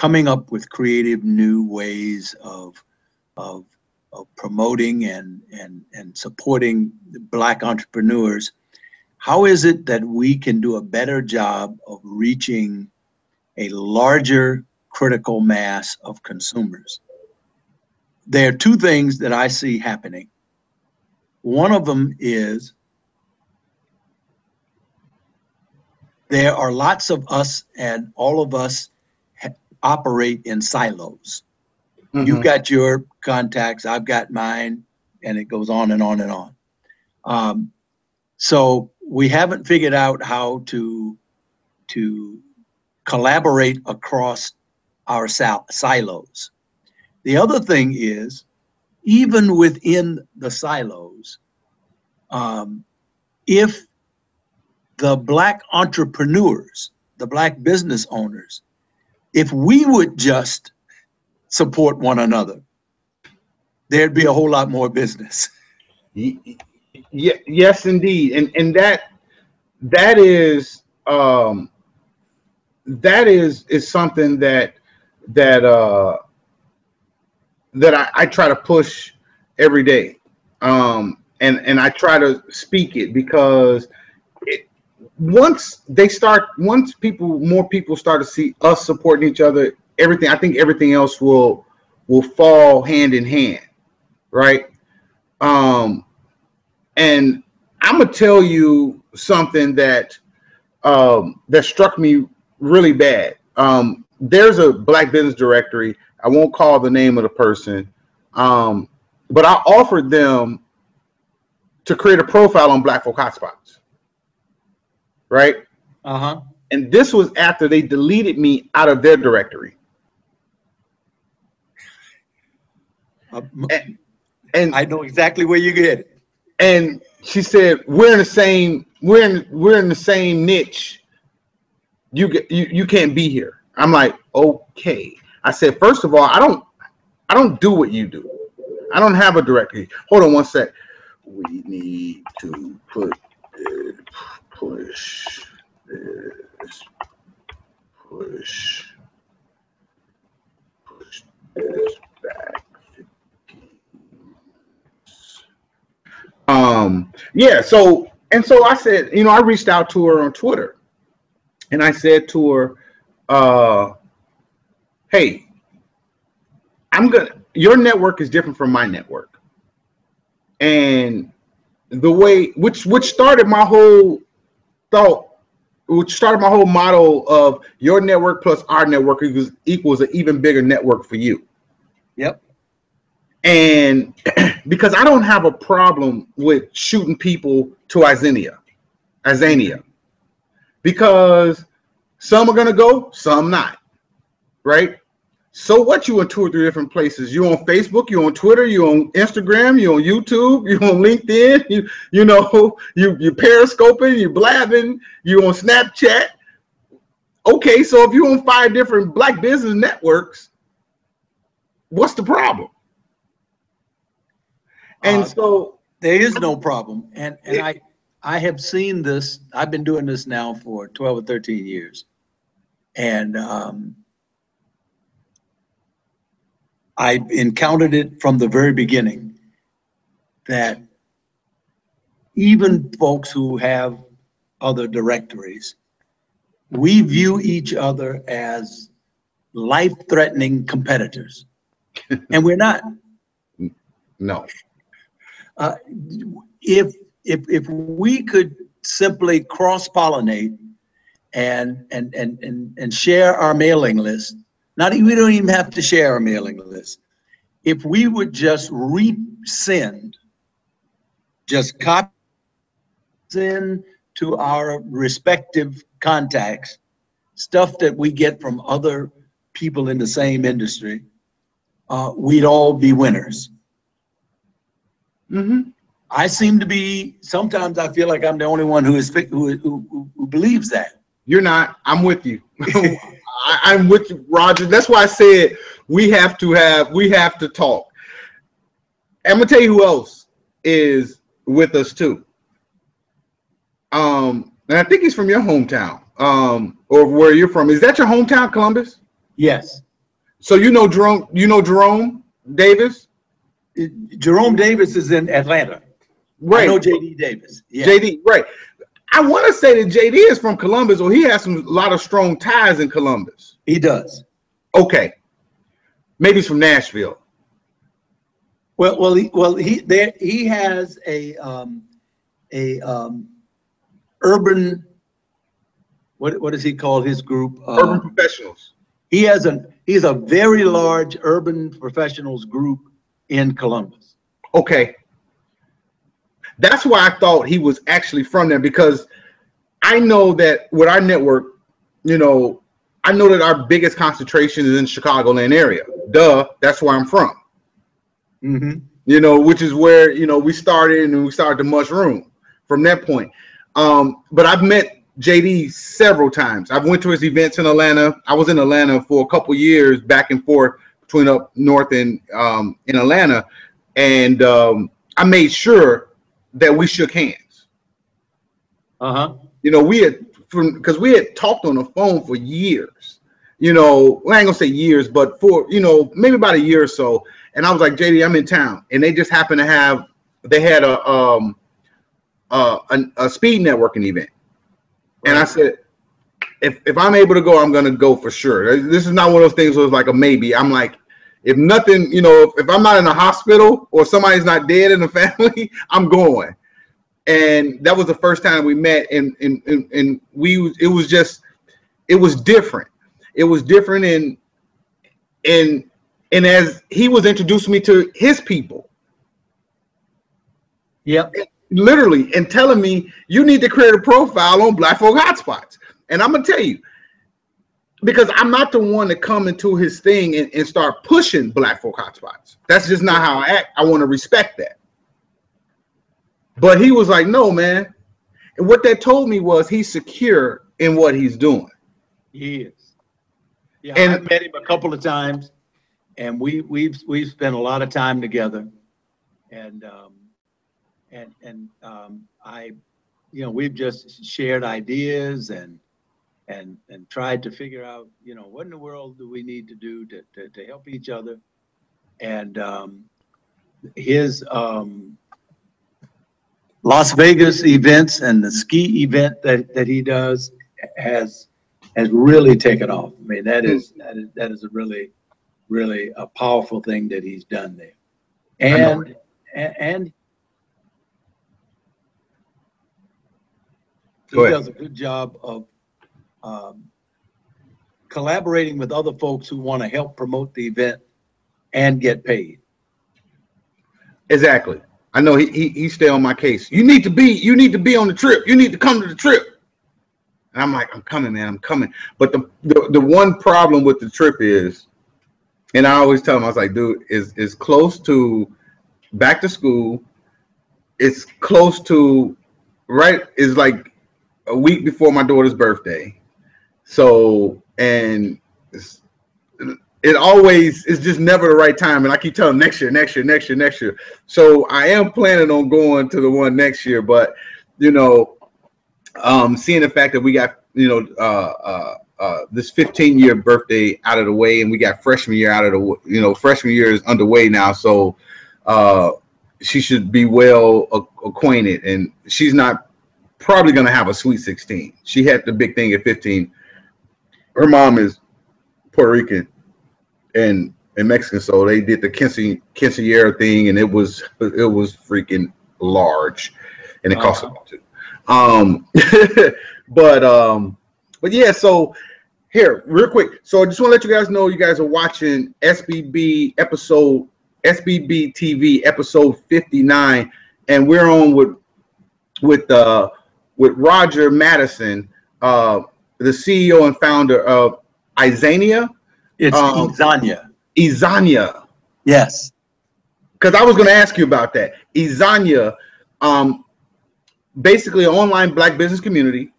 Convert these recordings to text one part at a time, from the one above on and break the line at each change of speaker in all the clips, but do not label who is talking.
coming up with creative new ways of promoting and supporting Black entrepreneurs. How is it that we can do a better job of reaching a larger critical mass of consumers? There are two things that I see happening. One of them is there are lots of us, and all of us operate in silos. Mm-hmm. You've got your contacts, I've got mine, and it goes on and on and on. So we haven't figured out how to collaborate across our silos. The other thing is, even within the silos, if the Black entrepreneurs, the Black business owners, if we would just support one another, there'd be a whole lot more business.
Yes, indeed, and that is something that I try to push every day, and I try to speak it, because once more people start to see us supporting each other, I think everything else will fall hand in hand, right? And I'm gonna tell you something that struck me really bad. There's a Black business directory. I won't call the name of the person, but I offered them to create a profile on Black folk hotspots, right? And this was after they deleted me out of their directory. And
I know exactly where you get it.
And she said, "We're in the same niche. You can't be here." I'm like, okay. I said, first of all, I don't do what you do. I don't have a directory. Hold on one sec. We need to push this back. Yeah, so I said, I reached out to her on Twitter, and I said to her, hey, your network is different from my network. And the way, which started my whole model of your network plus our network equals an even bigger network for you.
Yep.
And because I don't have a problem with shooting people to Azania, because some are going to go, some not, right? So what, you in 2 or 3 different places? You on Facebook, you on Twitter, you on Instagram, you on YouTube, you on LinkedIn, you periscoping, you blabbing, you on Snapchat. Okay, so if you're on 5 different Black business networks, what's the problem? And so
there is no problem. And I have seen this. I've been doing this now for 12 or 13 years. And I encountered it from the very beginning, that even folks who have other directories, we view each other as life-threatening competitors. And we're not.
No.
If we could simply cross-pollinate and share our mailing list, we don't even have to share our mailing list. If we would just resend, just copy in to our respective contacts, stuff that we get from other people in the same industry, we'd all be winners.
Mm-hmm.
I seem to be, sometimes I feel like I'm the only one who believes that.
You're not. I'm with you. I'm with you, Roger. That's why I said we have to talk. I'm gonna tell you who else is with us too. And I think he's from your hometown, or where you're from. Is that your hometown, Columbus?
Yes.
So you know Jerome Davis?
Jerome Davis is in Atlanta.
Right.
I know JD Davis. Yeah.
JD, right. I want to say that JD is from Columbus, or he has a lot of strong ties in Columbus.
He does.
Okay. Maybe he's from Nashville.
He has a urban, what does he call his group?
Urban professionals.
He has a very large urban professionals group in Columbus.
Okay. That's why I thought he was actually from there, because I know that with our network, you know, I know that our biggest concentration is in Chicagoland area. Duh, that's where I'm from.
Mm-hmm.
You know, which is where, you know, we started to mushroom from that point. But I've met JD several times. I've went to his events in Atlanta. I was in Atlanta for a couple years, back and forth between up north and in Atlanta, and I made sure that we shook hands. You know, because we had talked on the phone for years. You know, well, I ain't gonna say years, but for, you know, maybe about a year or so. And I was like, JD, I'm in town, and they just happened to have, they had a speed networking event. And I said, if I'm able to go, I'm going to go for sure. This is not one of those things where it's like a maybe. I'm like, if nothing, you know, if I'm not in the hospital or somebody's not dead in the family, I'm going. And that was the first time we met, and it was different. It was different, and as he was introducing me to his people.
Yep.
Literally, and telling me, you need to create a profile on Black Folk Hotspots. And I'm going to tell you, because I'm not the one to come into his thing and start pushing Black Folk Hotspots. That's just not how I act. I want to respect that. But he was like, no, man. And what that told me was he's secure in what he's doing.
He is. Yeah,
and
I've met him a couple of times, and we've spent a lot of time together. And you know, we've just shared ideas and tried to figure out, you know, what in the world do we need to do to help each other. And his Las Vegas events and the ski event that he does has really taken off. I mean, that is a really a powerful thing that he's done there. And he does a good job of collaborating with other folks who want to help promote the event and get paid.
Exactly. I know he stay on my case. You need to be on the trip. You need to come to the trip. And I'm like, I'm coming, man. I'm coming. But the one problem with the trip is, and I always tell him, I was like, dude, is close to back to school. It's close to is like a week before my daughter's birthday. So, and it always is just never the right time. And I keep telling them next year. So I am planning on going to the one next year, but you know, seeing the fact that we got, you know, this 15-year birthday out of the way, and we got freshman year out of the, you know, freshman year is underway now. So she should be well acquainted, and she's not probably going to have a Sweet 16. She had the big thing at 15. Her mom is Puerto Rican and Mexican, so they did the quinceañera thing, and it was freaking large, and it cost a lot too. But yeah, so here, real quick. So I just want to let you guys know you guys are watching SBB TV episode 59, and we're on with Roger Madison, the CEO and founder of Izania.
It's Izania.
Izania.
Yes.
Because I was going to ask you about that. Izania, basically an online Black business community.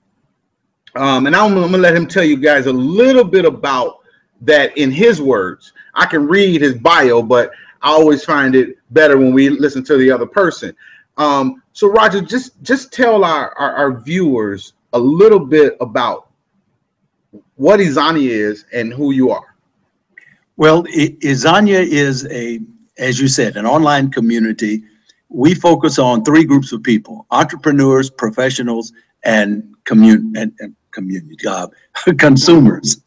And I'm going to let him tell you guys a little bit about that in his words. I can read his bio, but I always find it better when we listen to the other person. So Roger, just tell our viewers a little bit about what Izania is and who you are.
Well, Izania is as you said, an online community. We focus on three groups of people: entrepreneurs, professionals, and community consumers.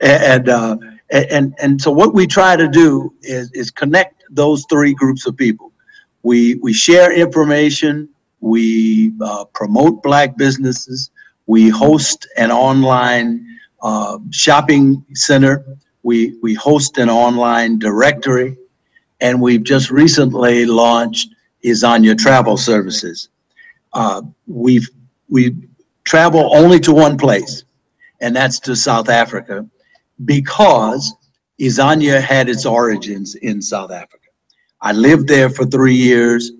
And so what we try to do is connect those three groups of people. We share information. We promote Black businesses. We host an online shopping center. We host an online directory, and we've just recently launched Izania Travel Services. We travel only to one place, and that's to South Africa, because Izania had its origins in South Africa. I lived there for 3 years,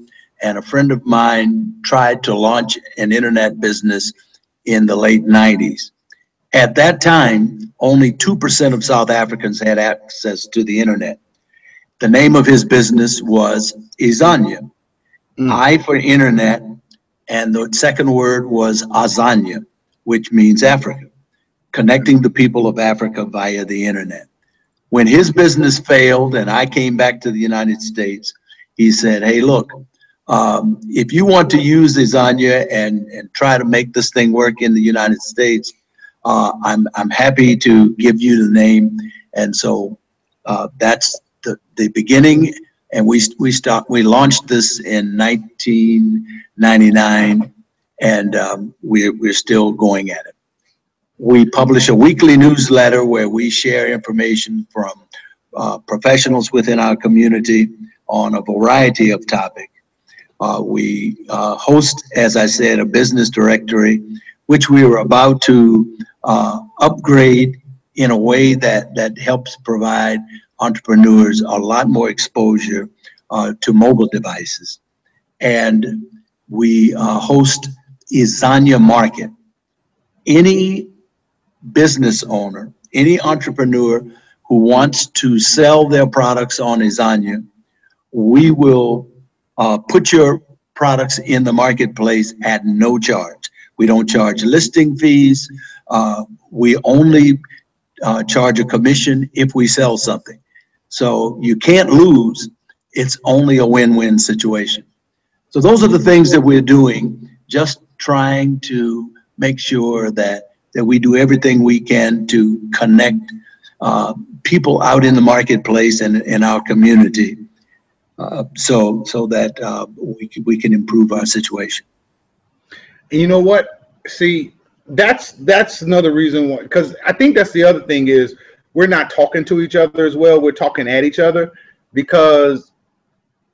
and a friend of mine tried to launch an internet business in the late 90s. At that time, only 2% of South Africans had access to the internet. The name of his business was Izania. I for internet, and the second word was Azania, which means Africa, connecting the people of Africa via the internet. When his business failed and I came back to the United States, he said, hey, look, if you want to use Izania and try to make this thing work in the United States, I'm happy to give you the name. And so that's the beginning. And we launched this in 1999, and we're still going at it. We publish a weekly newsletter where we share information from professionals within our community on a variety of topics. We host, as I said, a business directory, which we were about to upgrade in a way that helps provide entrepreneurs a lot more exposure to mobile devices. And we host Izania Market. Any business owner, any entrepreneur who wants to sell their products on Izania, we will put your products in the marketplace at no charge. We don't charge listing fees. We only charge a commission if we sell something. So you can't lose. It's only a win-win situation. So those are the things that we're doing, just trying to make sure that we do everything we can to connect people out in the marketplace and in our community, so that we can improve our situation.
And you know what? See, that's another reason why, because I think that's the other thing is we're not talking to each other as well. We're talking at each other, because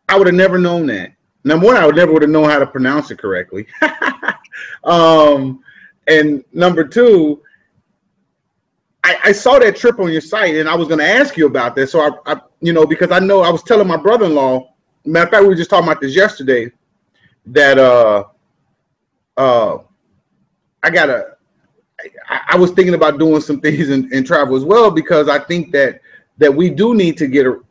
I would have never known that. Number one, I would never would have known how to pronounce it correctly. And number two, I saw that trip on your site, and I was going to ask you about that. So I because I know I was telling my brother-in-law. Matter of fact, we were just talking about this yesterday. That I was thinking about doing some things in travel as well, because I think that we do need to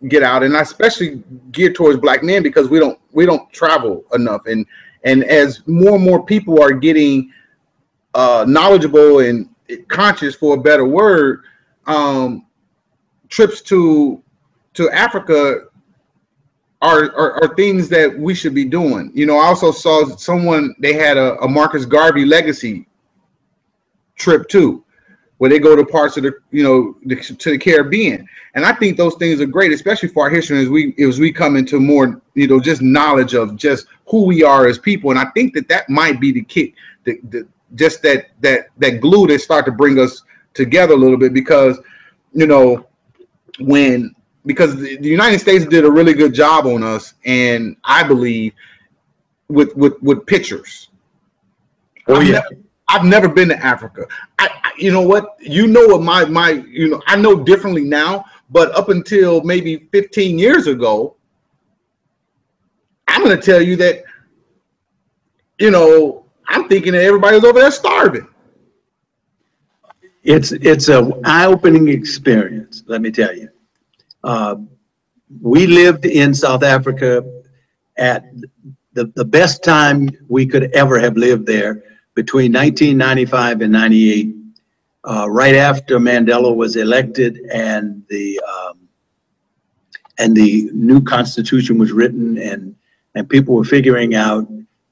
get out, and especially geared towards Black men, because we don't travel enough, and as more and more people are getting knowledgeable and conscious, for a better word, trips to Africa are things that we should be doing. I also saw someone, they had a Marcus Garvey legacy trip too, where they go to parts of to the Caribbean, and I think those things are great, especially for our history as we come into more just knowledge of just who we are as people. And I think that might be the kick, just that glue that start to bring us together a little bit, because the United States did a really good job on us, and I believe with pictures.
Oh yeah.
I've never been to Africa. I know differently now, but up until maybe 15 years ago, I'm going to tell you that, I'm thinking that everybody's over there starving.
It's an eye-opening experience, let me tell you. We lived in South Africa at the best time we could ever have lived there, between 1995 and 98. right after Mandela was elected and the new constitution was written, and people were figuring out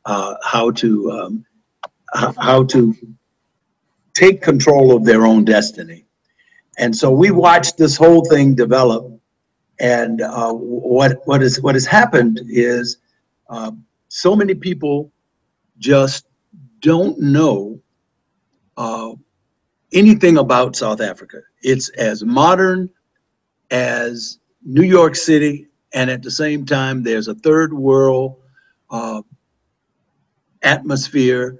how to take control of their own destiny. And so we watched this whole thing develop. And what has happened is so many people just don't know anything about South Africa. It's as modern as New York City, and at the same time, there's a third world atmosphere,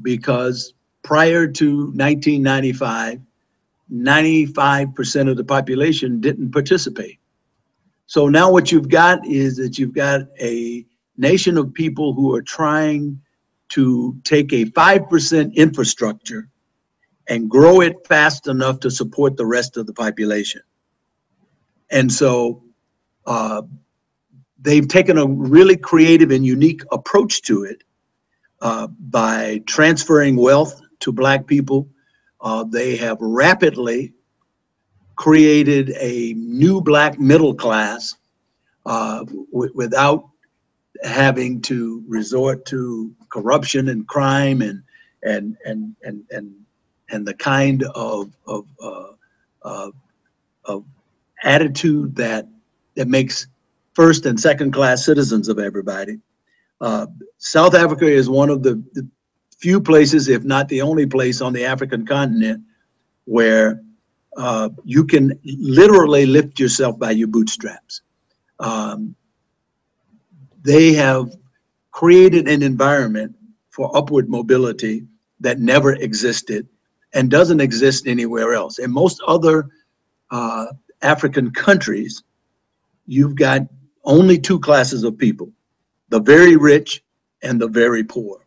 because prior to 1995, 95% of the population didn't participate. So now what you've got is that you've got a nation of people who are trying to take a 5% infrastructure and grow it fast enough to support the rest of the population. And so they've taken a really creative and unique approach to it by transferring wealth to Black people. They have rapidly created a new Black middle class without having to resort to corruption and crime and the kind of attitude that makes first and second class citizens of everybody. South Africa is one of the few places, if not the only place on the African continent, where you can literally lift yourself by your bootstraps. They have created an environment for upward mobility that never existed and doesn't exist anywhere else. In most other African countries, you've got only two classes of people: the very rich and the very poor.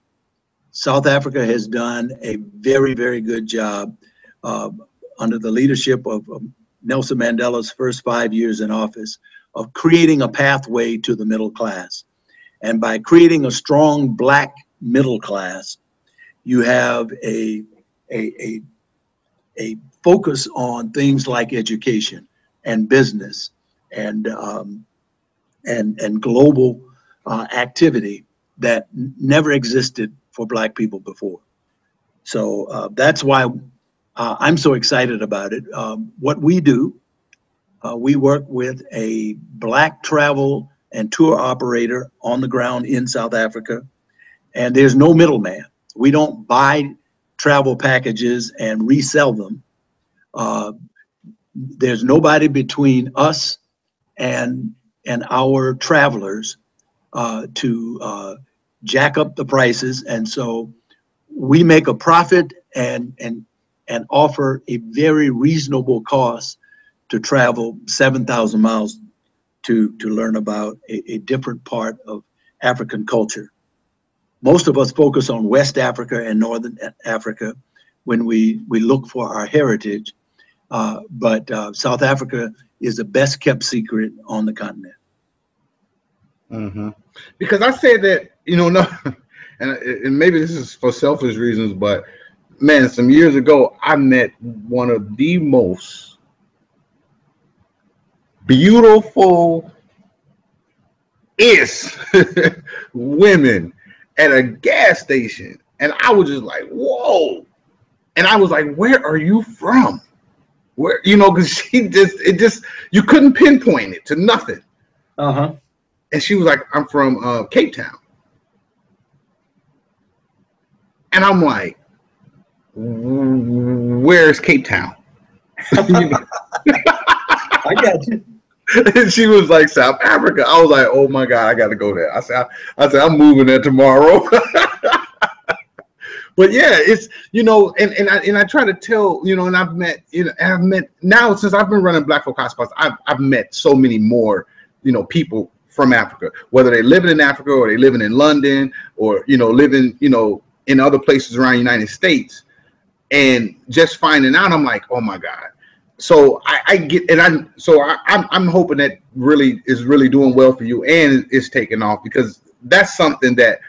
South Africa has done a very, very good job under the leadership of Nelson Mandela's first 5 years in office of creating a pathway to the middle class. And by creating a strong Black middle class, you have a focus on things like education and business and global activity that never existed for Black people before. So that's why I'm so excited about it. What we do, we work with a Black travel and tour operator on the ground in South Africa, and there's no middleman. We don't buy travel packages and resell them. There's nobody between us and our travelers to jack up the prices, and so we make a profit and offer a very reasonable cost to travel 7,000 miles to learn about a different part of African culture. Most of us focus on West Africa and Northern Africa when we look for our heritage, but South Africa is the best kept secret on the continent.
Mm-hmm. Because I said that, no, and maybe this is for selfish reasons, but man, some years ago, I met one of the most beautiful women at a gas station. And I was just like, whoa. And I was like, where are you from? Where, because you couldn't pinpoint it to nothing.
Uh-huh.
And she was like, I'm from Cape Town. And I'm like, where's Cape Town?
I got you.
And she was like, South Africa. I was like, oh my God, I got to go there. I said, I'm moving there tomorrow. But yeah, it's, and I try to tell, and I've met now, since I've been running Black Folk Hotspots, I've met so many more, people from Africa, whether they're living in Africa or they living in London or, living, in other places around the United States. And just finding out, I'm like, oh my God. So I get, and I'm hoping that really is really doing well for you and it's taking off, because that's something that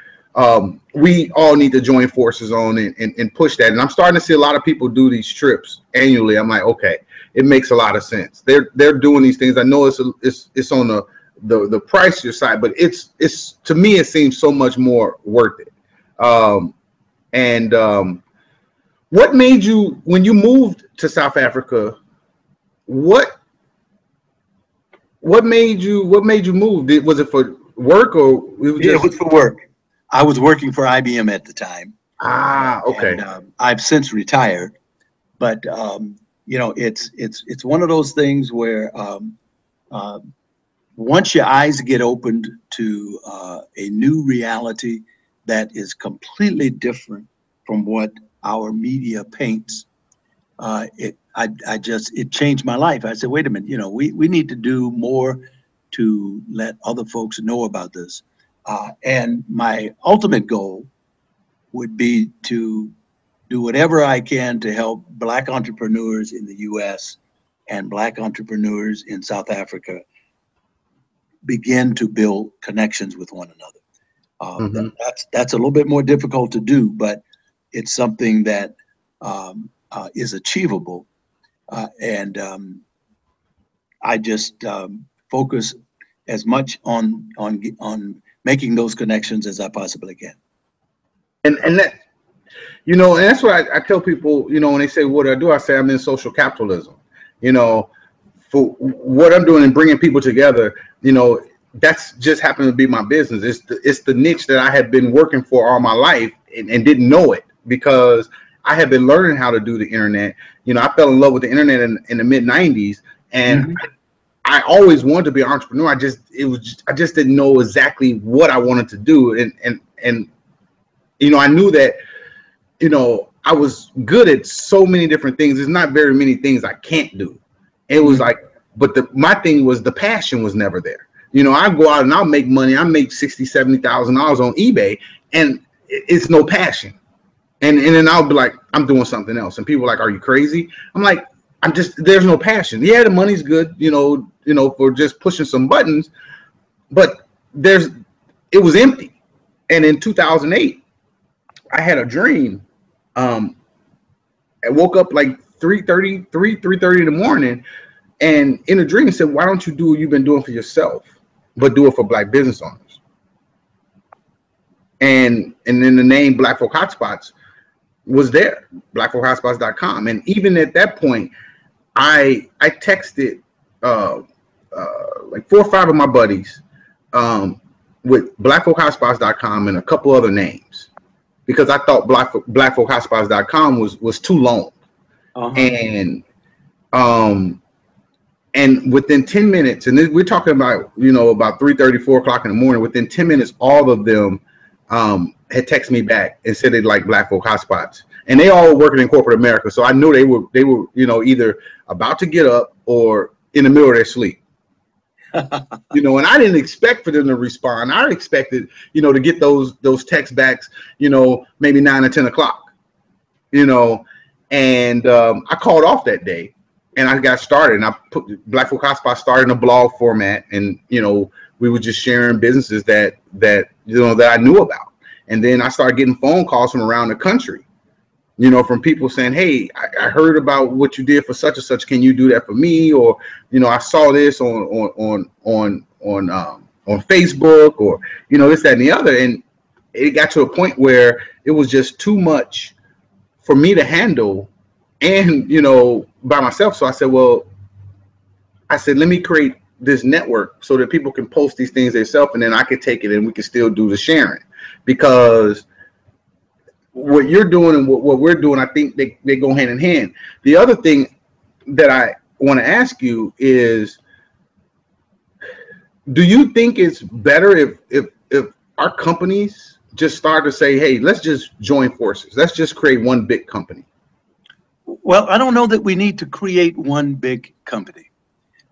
we all need to join forces on and push that. And I'm starting to see a lot of people do these trips annually. I'm like, okay, it makes a lot of sense. They're doing these things. I know it's on the pricier side, but it's to me it seems so much more worth it. What made you, when you moved to South Africa, what made you move? Was it for work or
it was for work? I was working for IBM at the time.
Ah, okay.
And, I've since retired, but you know, it's one of those things where once your eyes get opened to a new reality that is completely different from what our media paints, it changed my life. I said, wait a minute, you know, we need to do more to let other folks know about this. And my ultimate goal would be to do whatever I can to help Black entrepreneurs in the US and Black entrepreneurs in South Africa begin to build connections with one another. That's a little bit more difficult to do, but it's something that is achievable. I just focus as much on making those connections as I possibly can.
And that, you know, and that's what I tell people, you know, when they say, what do? I say, I'm in social capitalism. You know, for what I'm doing and bringing people together, you know, that's just happened to be my business. It's the niche that I had been working for all my life and didn't know it, because I had been learning how to do the internet. You know, I fell in love with the internet in the mid 90s, and I always wanted to be an entrepreneur. I just didn't know exactly what I wanted to do. And you know, I knew that, you know, I was good at so many different things. There's not very many things I can't do. It was like, but my thing was the passion was never there. You know, I go out and I'll make money. I make $60,000, $70,000 on eBay, and it's no passion. And then I'll be like, I'm doing something else. And people are like, are you crazy? I'm like, there's no passion. Yeah, the money's good, you know, for just pushing some buttons, but it was empty. And in 2008, I had a dream. I woke up like 3:30 in the morning, and in a dream said, why don't you do what you've been doing for yourself, but do it for Black business owners? And then the name Black Folk Hotspots was there, blackfolkhotspots.com. And even at that point, I texted like 4 or 5 of my buddies with blackfolkhotspots.com and a couple other names, because I thought blackfolkhotspots.com was too long. And within 10 minutes, and we're talking about, you know, about 3:30, 4 o'clock in the morning, within 10 minutes, all of them had texted me back and said they'd like Black Folk Hotspots. And they all were working in corporate America. So I knew they were, you know, either about to get up or in the middle of their sleep. You know, and I didn't expect for them to respond. I expected, you know, to get those text backs, you know, maybe 9 or 10 o'clock, you know. And I called off that day, and I got started, and I put Black Folk Hotspots started in a blog format, and, you know, we were just sharing businesses that you know, that I knew about. And then I started getting phone calls from around the country, you know, from people saying, hey, I heard about what you did for such and such. Can you do that for me? Or, you know, I saw this on Facebook, or, you know, this, that, and the other. And it got to a point where it was just too much for me to handle, and, you know, by myself. So I said, let me create this network so that people can post these things themselves, and then I could take it and we can still do the sharing. Because what you're doing and what we're doing, I think they go hand in hand. The other thing that I want to ask you is, do you think it's better if our companies just start to say, hey, let's just join forces, let's just create one big company?
Well, I don't know that we need to create one big company.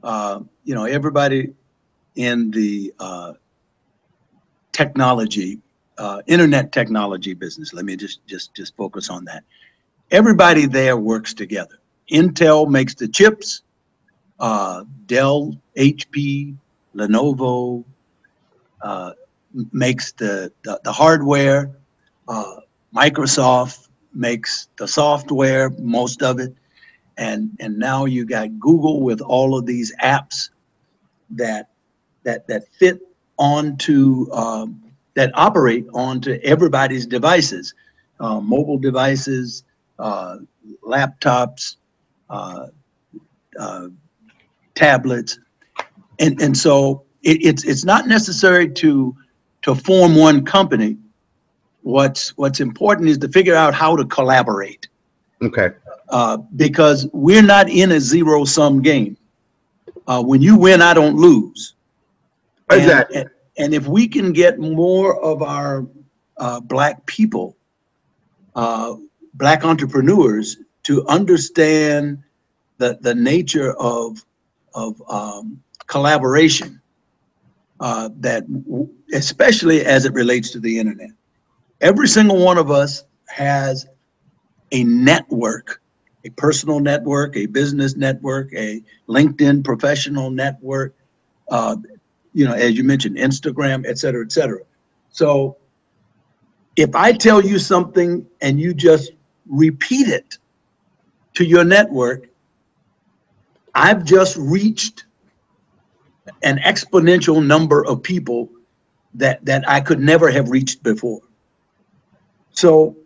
You know, everybody in the technology, internet technology business, let me just focus on that. Everybody there works together. Intel makes the chips, Dell, HP, Lenovo, makes the hardware. Microsoft makes the software, most of it. And now you got Google with all of these apps that fit onto, that operate onto everybody's devices, mobile devices, laptops, tablets. And so it's not necessary to form one company. What's important is to figure out how to collaborate.
Okay.
Because we're not in a zero-sum game. When you win, I don't lose.
Exactly.
And if we can get more of our Black people, Black entrepreneurs, to understand the nature of collaboration, that especially as it relates to the internet. Every single one of us has a network, a personal network, a business network, a LinkedIn professional network, you know, as you mentioned, Instagram, et cetera, et cetera. So if I tell you something and you just repeat it to your network, I've just reached an exponential number of people that I could never have reached before. So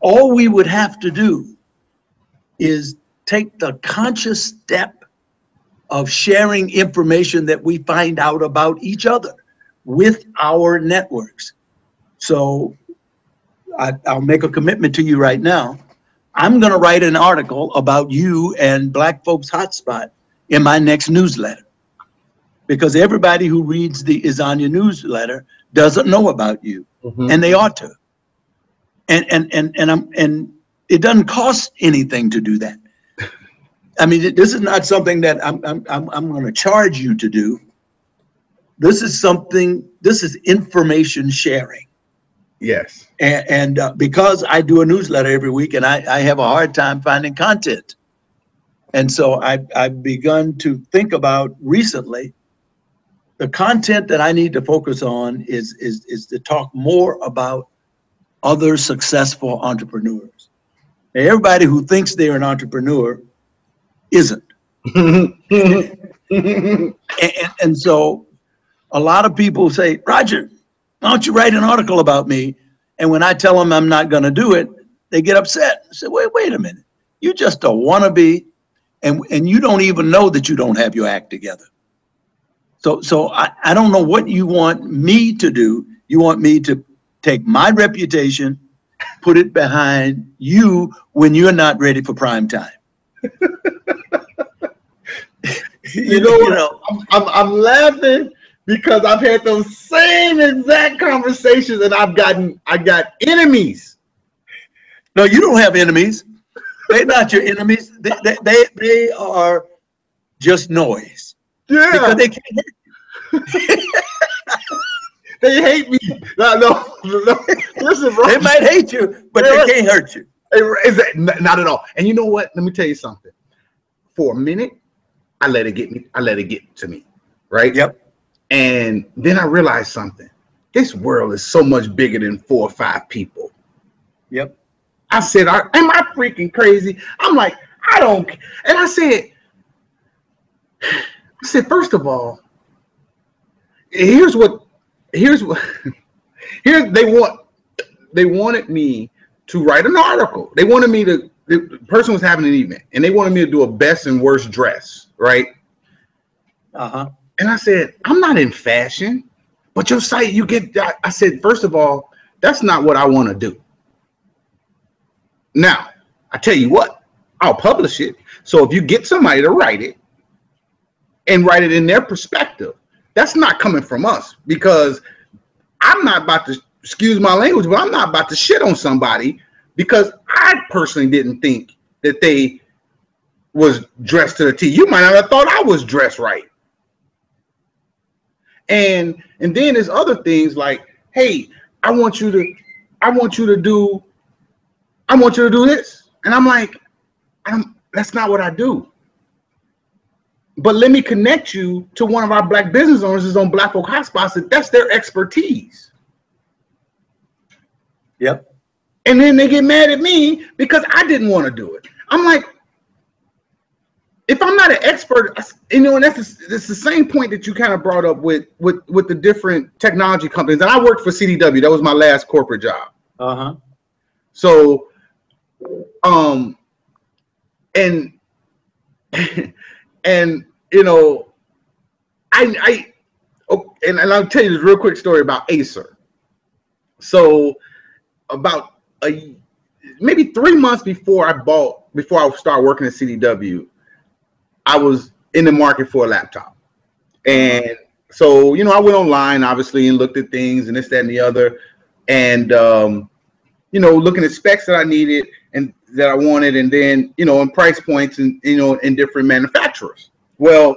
all we would have to do is take the conscious step of sharing information that we find out about each other with our networks. So I'll make a commitment to you right now. I'm going to write an article about you and Black Folks Hotspot in my next newsletter, because everybody who reads the Izania newsletter doesn't know about you, and they ought to. And it doesn't cost anything to do that. I mean, this is not something that I'm going to charge you to do. This is something. This is information sharing.
Yes.
And because I do a newsletter every week, and I have a hard time finding content, and so I've begun to think about recently the content that I need to focus on is to talk more about other successful entrepreneurs. Now, everybody who thinks they're an entrepreneur isn't. and so a lot of people say, Roger, why don't you write an article about me? And when I tell them I'm not going to do it, they get upset. I say, wait a minute. You're just a wannabe, and you don't even know that you don't have your act together. So I don't know what you want me to do. You want me to take my reputation, put it behind you when you're not ready for prime time.
You know, I'm laughing because I've had those same exact conversations, and I got enemies.
No, you don't have enemies. They're not your enemies. They are just noise.
Yeah.
Because they can't hurt you.
They hate me. No. Listen, bro.
They might hate you, but they can't hurt you.
Not at all. And you know what? Let me tell you something. For a minute, I let it get me. I let it get to me. Right?
Yep.
And then I realized something. This world is so much bigger than 4 or 5 people.
Yep.
I said, am I freaking crazy? I'm like, I don't. And I said, first of all, here's they wanted me to write an article. They wanted me to, the person was having an event, and they wanted me to do a best and worst dress, right?
Uh-huh.
And I said, I'm not in fashion, but your site, you get, I said, first of all, that's not what I want to do. Now, I tell you what, I'll publish it. So if you get somebody to write it and write it in their perspective, that's not coming from us, because I'm not about to, excuse my language, but I'm not about to shit on somebody because I personally didn't think that they was dressed to the T. You might not have thought I was dressed right. And then there's other things like, hey, I want you to do this. And I'm like, that's not what I do. but let me connect you to one of our black business owners who's on Black Folk Hotspots. That's their expertise.
Yep.
And then they get mad at me because I didn't want to do it. I'm like, if I'm not an expert, you know, and that's the same point that you kind of brought up with the different technology companies. And I worked for CDW. That was my last corporate job.
Uh-huh.
So, and you know, and I'll tell you this real quick story about Acer. So about maybe 3 months before I started working at CDW, I was in the market for a laptop. And so, you know, I went online obviously and looked at things and this, that, and the other. And, you know, looking at specs that I needed and that I wanted, and then, you know, and price points and, you know, in different manufacturers. Well,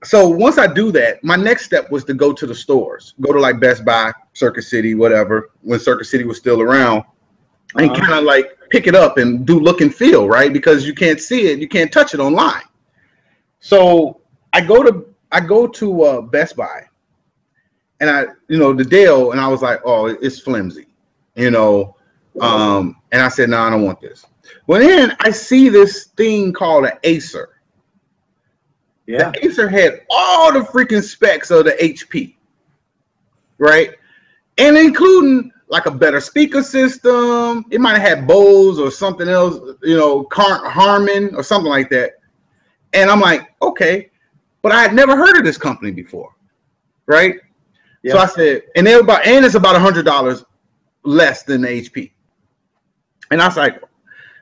so once I do that, my next step was to go to the stores, go to like Best Buy, Circuit City, whatever, when Circuit City was still around, and kind of like pick it up and do look and feel, right? Because you can't see it, you can't touch it online. So I go to Best Buy, and the Dell, and I was like, oh, it's flimsy, you know, and I said, no, I don't want this. Well, then I see this thing called an Acer. Yeah. The Acer had all the freaking specs of the HP, right? And including like a better speaker system. It might have had Bose or something else, you know, Harman or something like that. And I'm like, okay, but I had never heard of this company before, right? Yeah. So I said, and it's about $100 less than the HP. And I was like,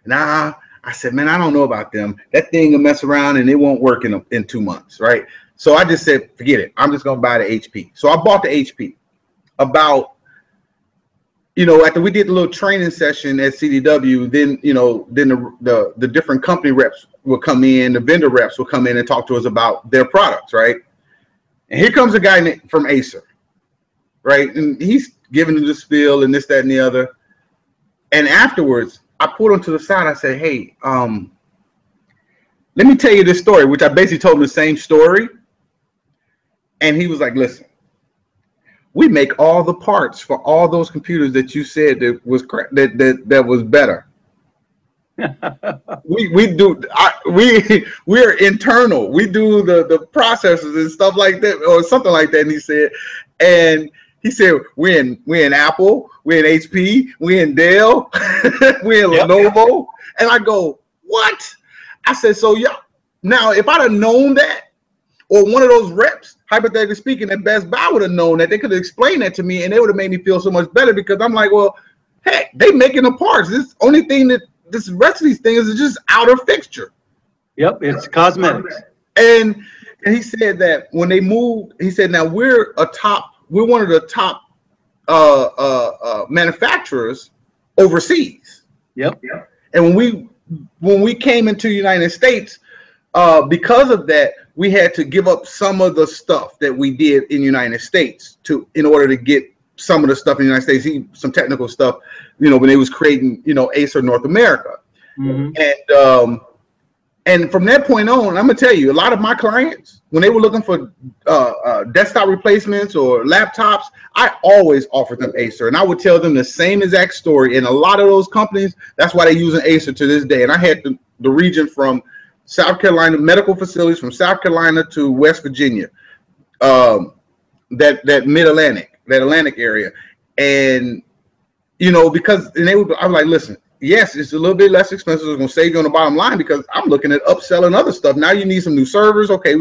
nah. I said, man, I don't know about them. That thing will mess around and it won't work in 2 months, right? So I just said, forget it. I'm just gonna buy the HP. So I bought the HP. About, you know, after we did the little training session at CDW, then, you know, then the different company reps will come in, the vendor reps will come in and talk to us about their products, right? And here comes a guy from Acer, right? And he's giving them the spiel and this, that, and the other. And afterwards, I pulled him to the side. I said, hey, let me tell you this story, which I basically told him the same story. And he was like, listen, we make all the parts for all those computers that you said that was that was better. we're internal. We do the processors and stuff like that, or something like that. And he said, we're in Apple, we're in HP, we're in Dell, we're in Lenovo. And I go, what? I said, so yeah. Now, if I'd have known that, or one of those reps, hypothetically speaking, at Best Buy would have known that, they could have explained that to me, and they would have made me feel so much better, because I'm like, well, heck, they making the parts. This only thing that this rest of these things is just outer fixture. Yep, it's cosmetics. And he said that when they moved, he said, now we're one of the top manufacturers overseas. Yep. And when we came into the United States, because of that, we had to give up some of the stuff that we did in the United States in order to get some of the stuff in the United States, some technical stuff, you know, when they was creating, you know, Acer North America. Mm-hmm. And from that point on, I'm gonna tell you, a lot of my clients, when they were looking for desktop replacements or laptops, I always offered them Acer, and I would tell them the same exact story. And a lot of those companies, that's why they're using Acer to this day. And I had the region from South Carolina, medical facilities from South Carolina to West Virginia, that mid-Atlantic, that Atlantic area. And, you know, because, I was like, listen, yes, it's a little bit less expensive. It's going to save you on the bottom line, because I'm looking at upselling other stuff. Now you need some new servers. Okay,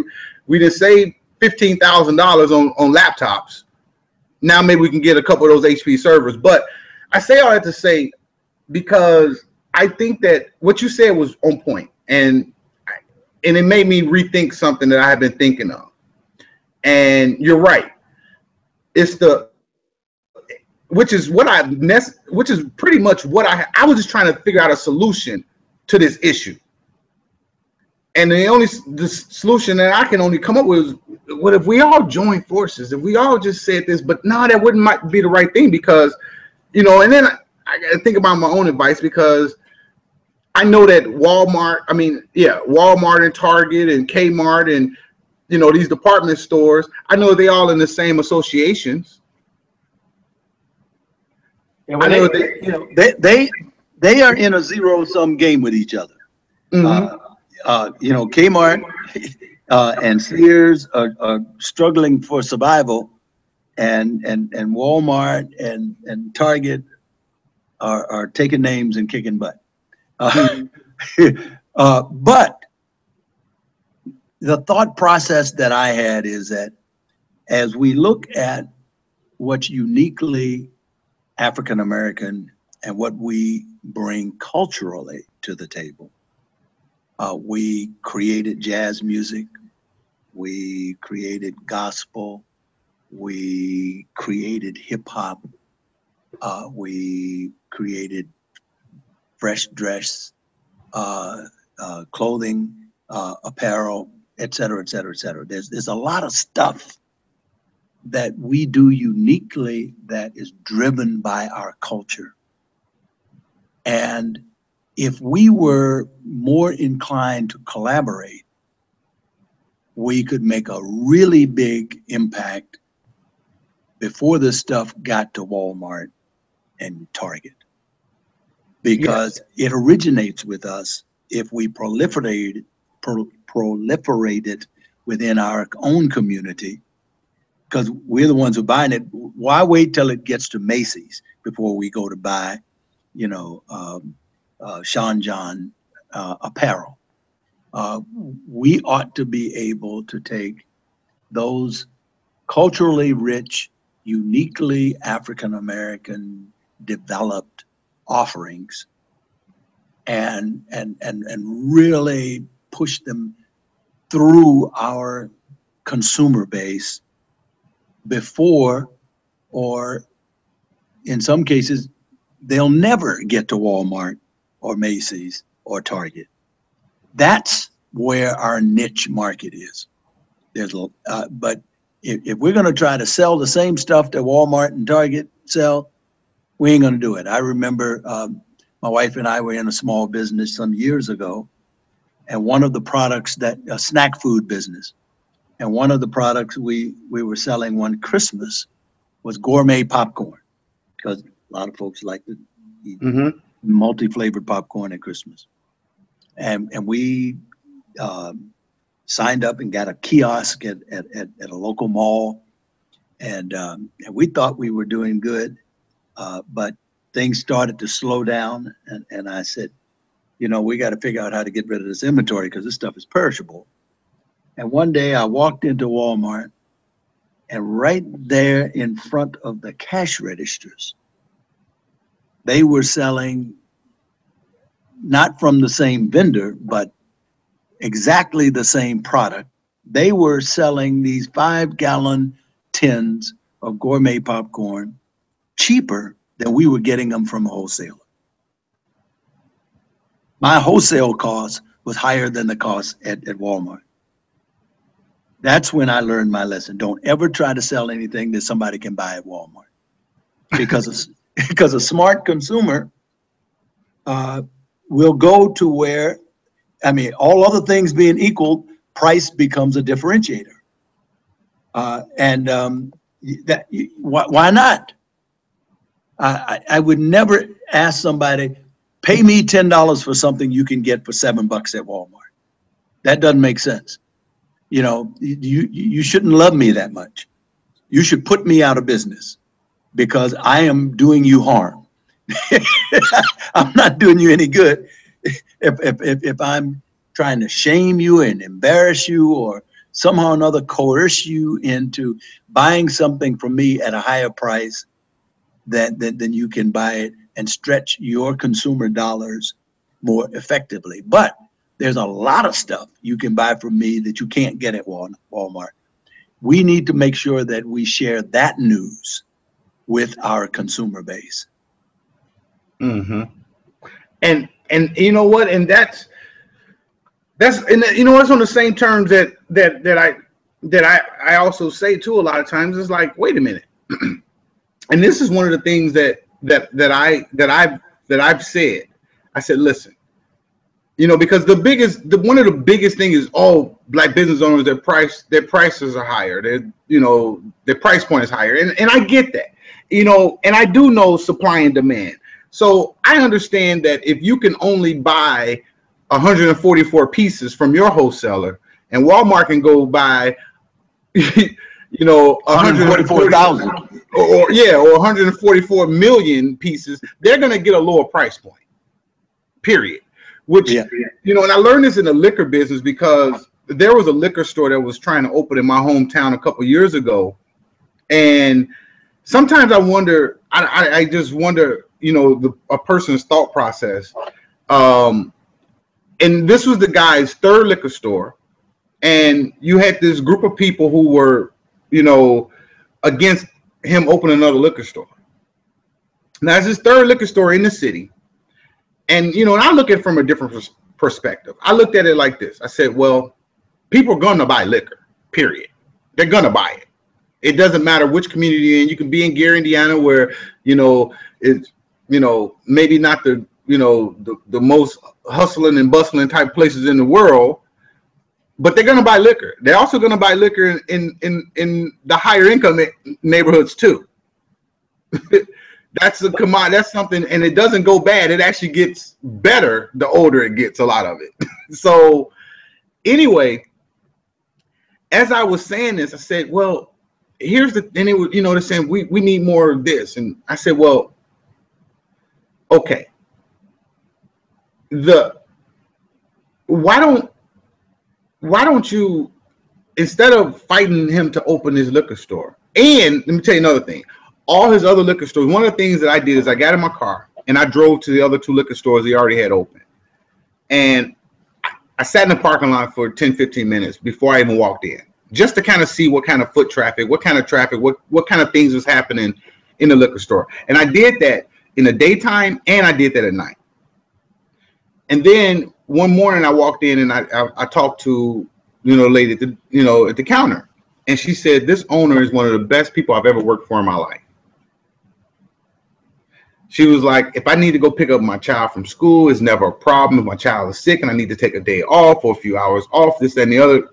we just saved $15,000 on laptops. Now maybe we can get a couple of those HP servers. But I say all that to say, because I think that what you said was on point, and it made me rethink something that I have been thinking of. And you're right. It's which is pretty much what I was just trying to figure out a solution to this issue. And the solution that I can only come up with is, what if we all join forces? If we all just said this, but no, that might be the right thing, because, you know, and then I got to think about my own advice, because I know that Walmart, Walmart and Target and Kmart and, you know, these department stores, I know they all in the same associations.
And I know they are in a zero-sum game with each other. You know, Kmart and Sears are struggling for survival, and Walmart and Target are taking names and kicking butt. But the thought process that I had is that as we look at what's uniquely African American and what we bring culturally to the table, we created jazz music, we created gospel, we created hip hop, we created fresh dress, clothing, apparel, et cetera, et cetera, et cetera. There's a lot of stuff that we do uniquely that is driven by our culture. And if we were more inclined to collaborate, we could make a really big impact before this stuff got to Walmart and Target. Because it originates with us if we proliferate it within our own community, because we're the ones who are buying it. Why wait till it gets to Macy's before we go to buy, you know, Sean John apparel? We ought to be able to take those culturally rich, uniquely African American developed offerings and really push them through our consumer base before, or in some cases, they'll never get to Walmart or Macy's or Target. That's where our niche market is. But if we're going to try to sell the same stuff that Walmart and Target sell, we ain't going to do it. I remember my wife and I were in a small business some years ago, and one of the products a snack food business, and one of the products we were selling one Christmas was gourmet popcorn, because a lot of folks like to eat multi-flavored popcorn at Christmas. And we signed up and got a kiosk at a local mall, and we thought we were doing good, but things started to slow down, and I said, you know, we got to figure out how to get rid of this inventory because this stuff is perishable. And one day I walked into Walmart, and right there in front of the cash registers, they were selling, not from the same vendor, but exactly the same product. They were selling these 5-gallon tins of gourmet popcorn cheaper than we were getting them from a wholesaler. My wholesale cost was higher than the cost at Walmart. That's when I learned my lesson. Don't ever try to sell anything that somebody can buy at Walmart, because a smart consumer will go to where, I mean, all other things being equal, price becomes a differentiator. Why not? I would never ask somebody, pay me $10 for something you can get for $7 at Walmart. That doesn't make sense. You know, you shouldn't love me that much. You should put me out of business because I am doing you harm. I'm not doing you any good if I'm trying to shame you and embarrass you or somehow or another coerce you into buying something from me at a higher price than you can buy it and stretch your consumer dollars more effectively. But there's a lot of stuff you can buy from me that you can't get at Walmart. We need to make sure that we share that news with our consumer base.
Mm-hmm. And you know what? And that's and you know, it's on the same terms that I also say too a lot of times. It's like, wait a minute. And this is one of the things that I've said. I said, listen, You know, because one of the biggest things is all black business owners, their prices are higher. Their price point is higher. And I get that, you know, and I do know supply and demand. So I understand that if you can only buy 144 pieces from your wholesaler and Walmart can go buy, you know,
144,000
or 144 million pieces, they're going to get a lower price point, period. Which, you know, and I learned this in the liquor business because there was a liquor store that was trying to open in my hometown a couple of years ago. And sometimes I wonder, I just wonder, you know, a person's thought process. And this was the guy's third liquor store. And you had this group of people who were, you know, against him opening another liquor store. Now, it's his third liquor store in the city. And, you know, and I look at it from a different perspective. I looked at it like this. I said, well, people are going to buy liquor, period. They're going to buy it. It doesn't matter which community you're in. You can be in Gary, Indiana, where, you know, it's, you know, maybe not the, you know, the most hustling and bustling type places in the world, but they're going to buy liquor. They're also going to buy liquor in the higher income neighborhoods too. That's a commodity. That's something, and it doesn't go bad. It actually gets better the older it gets. A lot of it. So, anyway, as I was saying this, I said, "Well, here's the." And it was, you know, they're saying we need more of this, and I said, "Well, okay. Why don't you, instead of fighting him to open his liquor store?" And let me tell you another thing. All his other liquor stores, one of the things that I did is I got in my car and I drove to the other two liquor stores he already had open. And I sat in the parking lot for 10, 15 minutes before I even walked in, just to kind of see what kind of foot traffic, what kind of things was happening in the liquor store. And I did that in the daytime and I did that at night. And then one morning I walked in and I talked to, you know, a lady at the counter. And she said, this owner is one of the best people I've ever worked for in my life. She was like, if I need to go pick up my child from school, it's never a problem. If my child is sick and I need to take a day off or a few hours off, this, that, and the other,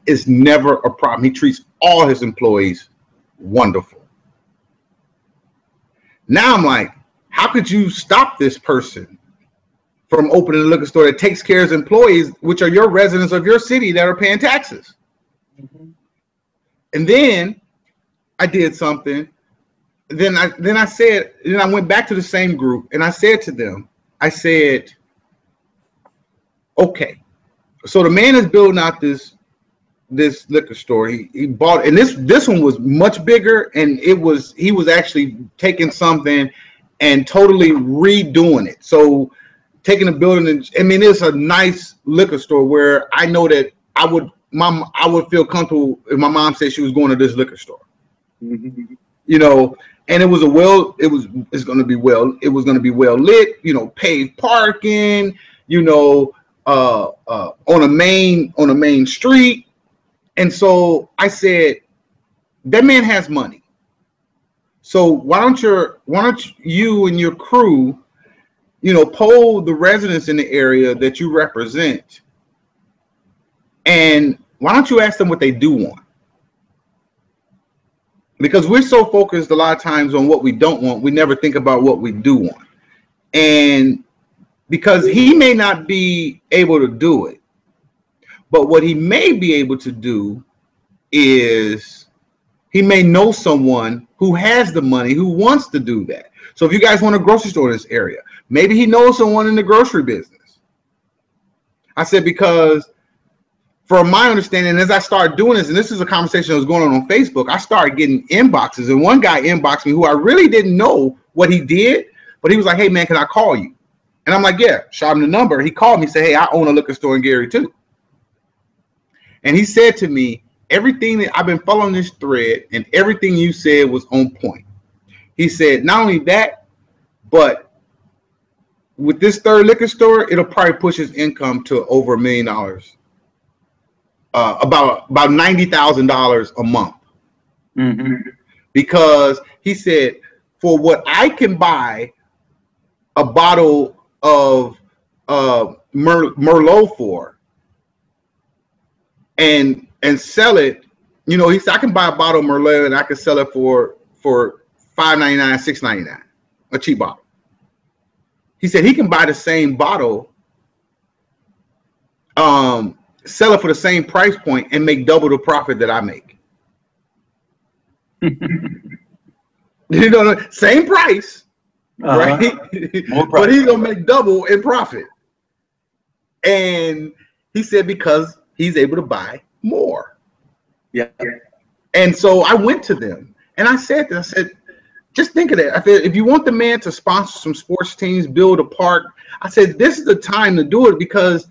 it's never a problem. He treats all his employees wonderful. Now I'm like, how could you stop this person from opening a liquor store that takes care of his employees, which are your residents of your city that are paying taxes? Mm-hmm. And then I did something. Then I went back to the same group and I said to them, I said, okay, so the man is building out this liquor store. He bought, and this one was much bigger, and he was actually taking something and totally redoing it. So taking a building, and I mean, it's a nice liquor store where I know that I would feel comfortable if my mom said she was going to this liquor store. Mm-hmm. You know, and it was going to be well lit, you know, paved parking, you know, on a main street. And so I said, that man has money. So why don't you and your crew, you know, poll the residents in the area that you represent, and why don't you ask them what they do want? Because we're so focused a lot of times on what we don't want, we never think about what we do want. And because he may not be able to do it, but what he may be able to do is he may know someone who has the money who wants to do that. So if you guys want a grocery store in this area, maybe he knows someone in the grocery business. I said, because from my understanding, as I started doing this, and this is a conversation that was going on Facebook, I started getting inboxes, and one guy inboxed me who I really didn't know what he did, but he was like, hey man, can I call you? And I'm like, yeah, shot him the number. He called me, said, hey, I own a liquor store in Gary too. And he said to me, everything that I've been following this thread and everything you said was on point. He said, not only that, but with this third liquor store, it'll probably push his income to over $1 million, about $90,000 a month. Mm-hmm. Because he said, for what I can buy a bottle of Merlot for, and sell it. You know, he said I can buy a bottle of Merlot and I can sell it for $5.99, $6.99, a cheap bottle. He said he can buy the same bottle, sell it for the same price point, and make double the profit that I make. You know, same price, right? But he's gonna make double in profit. And he said because he's able to buy more.
Yeah.
And so I went to them and I said, just think of that. I said, if you want the man to sponsor some sports teams, build a park, I said, this is the time to do it because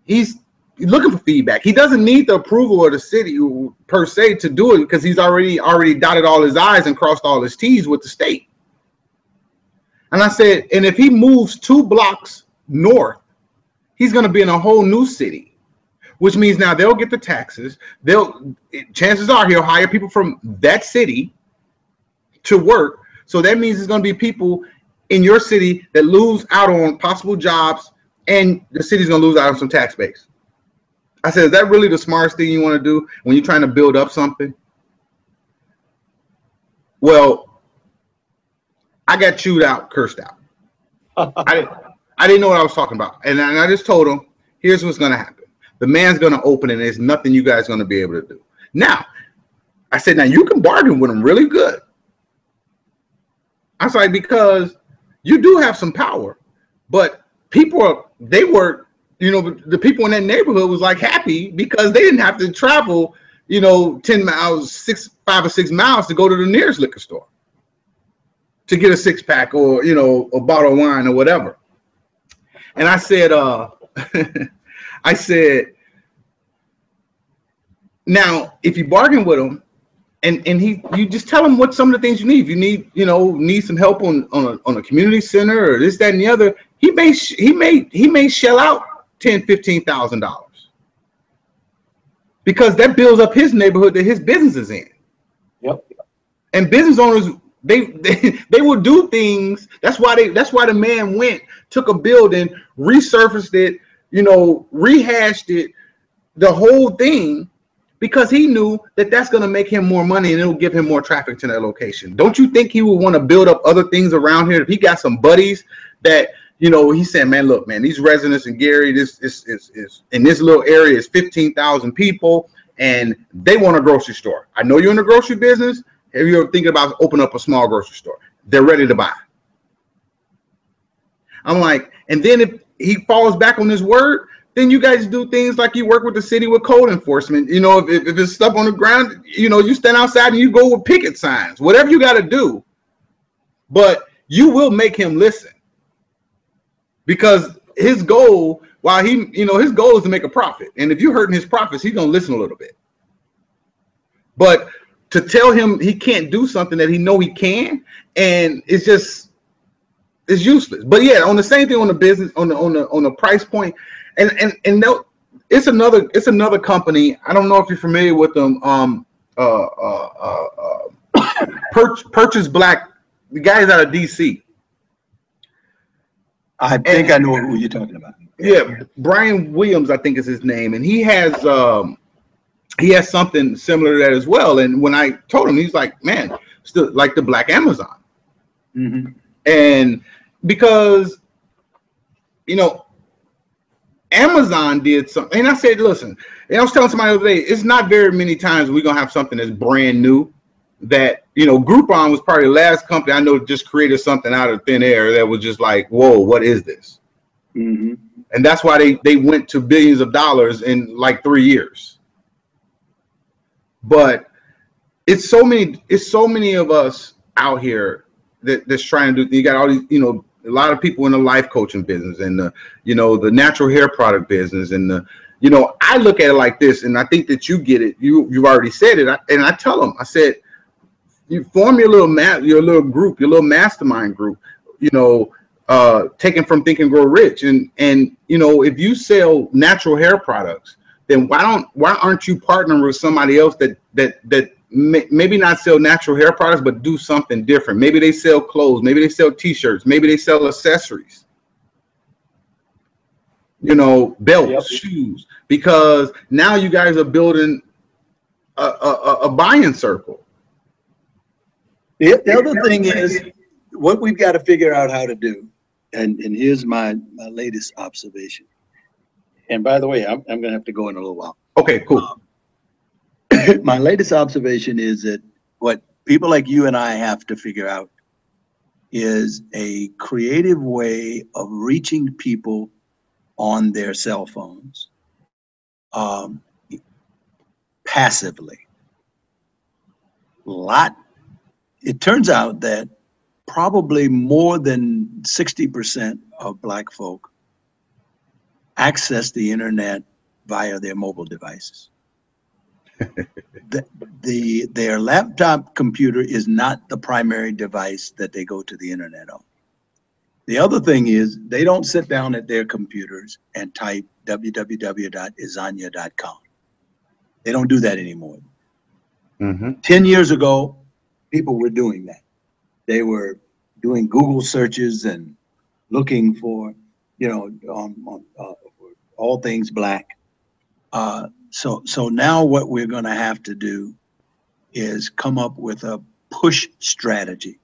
he's looking for feedback. He doesn't need the approval of the city per se to do it because he's already dotted all his I's and crossed all his T's with the state. And I said, and if he moves 2 blocks north, he's going to be in a whole new city, which means now they'll get the taxes. Chances are he'll hire people from that city to work. So that means there's going to be people in your city that lose out on possible jobs, and the city's going to lose out on some tax base. I said, is that really the smartest thing you want to do when you're trying to build up something? Well, I got chewed out, cursed out. I didn't know what I was talking about. And I just told him, here's what's going to happen. The man's going to open and there's nothing you guys are going to be able to do. Now, I said, now you can bargain with him really good. I was like, because you do have some power, but they were, you know, the people in that neighborhood was like happy because they didn't have to travel, you know, 10 miles, 5 or 6 miles to go to the nearest liquor store to get a 6-pack or, you know, a bottle of wine or whatever. And I said, I said, now if you bargain with him and you just tell him what some of the things you need. If you need some help on a community center or this, that, and the other, he may shell out $10,000-$15,000 because that builds up his neighborhood that his business is in.
Yep.
And business owners, they will do things. That's why the man took a building, resurfaced it, you know, rehashed it, the whole thing, because he knew that that's going to make him more money and it'll give him more traffic to that location. Don't you think he would want to build up other things around here? If he got some buddies that, you know, he said, man, look, man, these residents in Gary, this is in this little area is 15,000 people and they want a grocery store. I know you're in the grocery business. If you're thinking about opening up a small grocery store, they're ready to buy. I'm like, and then if he falls back on his word, then you guys do things like you work with the city with code enforcement. You know, if it's stuff on the ground, you know, you stand outside and you go with picket signs, whatever you got to do. But you will make him listen because his goal, his goal is to make a profit. And if you're hurting his profits, he's going to listen a little bit. But to tell him he can't do something that he know he can, and it's useless. But yeah, on the same thing on the business, on the price point, and no, it's another company. I don't know if you're familiar with them. Purchase Black, the guy's out of DC.
I think I know who you're talking about.
Yeah, Brian Williams, I think is his name, and he has something similar to that as well. And when I told him, he's like, man, still like the Black Amazon. Mm-hmm. And because, you know, Amazon did something, and I said, listen, and I was telling somebody the other day, it's not very many times we're going to have something that's brand new that, you know, Groupon was probably the last company I know just created something out of thin air that was just like, whoa, what is this? Mm-hmm. And that's why they went to billions of dollars in like 3 years. But it's so many of us out here that's trying to do. You got all these, you know, a lot of people in the life coaching business and the, you know, the natural hair product business and the, you know, I look at it like this, and I think that you get it. You've already said it, and I tell them, I said, you form your little group, your little mastermind group, you know, taken from Think and Grow Rich, and you know, if you sell natural hair products, then why aren't you partnering with somebody else that maybe not sell natural hair products, but do something different? Maybe they sell clothes, maybe they sell t-shirts, maybe they sell accessories. you know, belts,
Yep.
shoes, because now you guys are building a buying circle.
The other thing is what we've got to figure out how to do, and here's my latest observation. And by the way, I'm going to have to go in a little while.
Okay, cool.
My latest observation is that what people like you and I have to figure out is a creative way of reaching people on their cell phones passively. It turns out that probably more than 60% of Black folk access the internet via their mobile devices. Their laptop computer is not the primary device that they go to the internet on. The other thing is they don't sit down at their computers and type www.izania.com. They don't do that anymore. 10 years ago, people were doing that. They were doing Google searches and looking for, you know, all things Black. So now what we're going to have to do is come up with a push strategy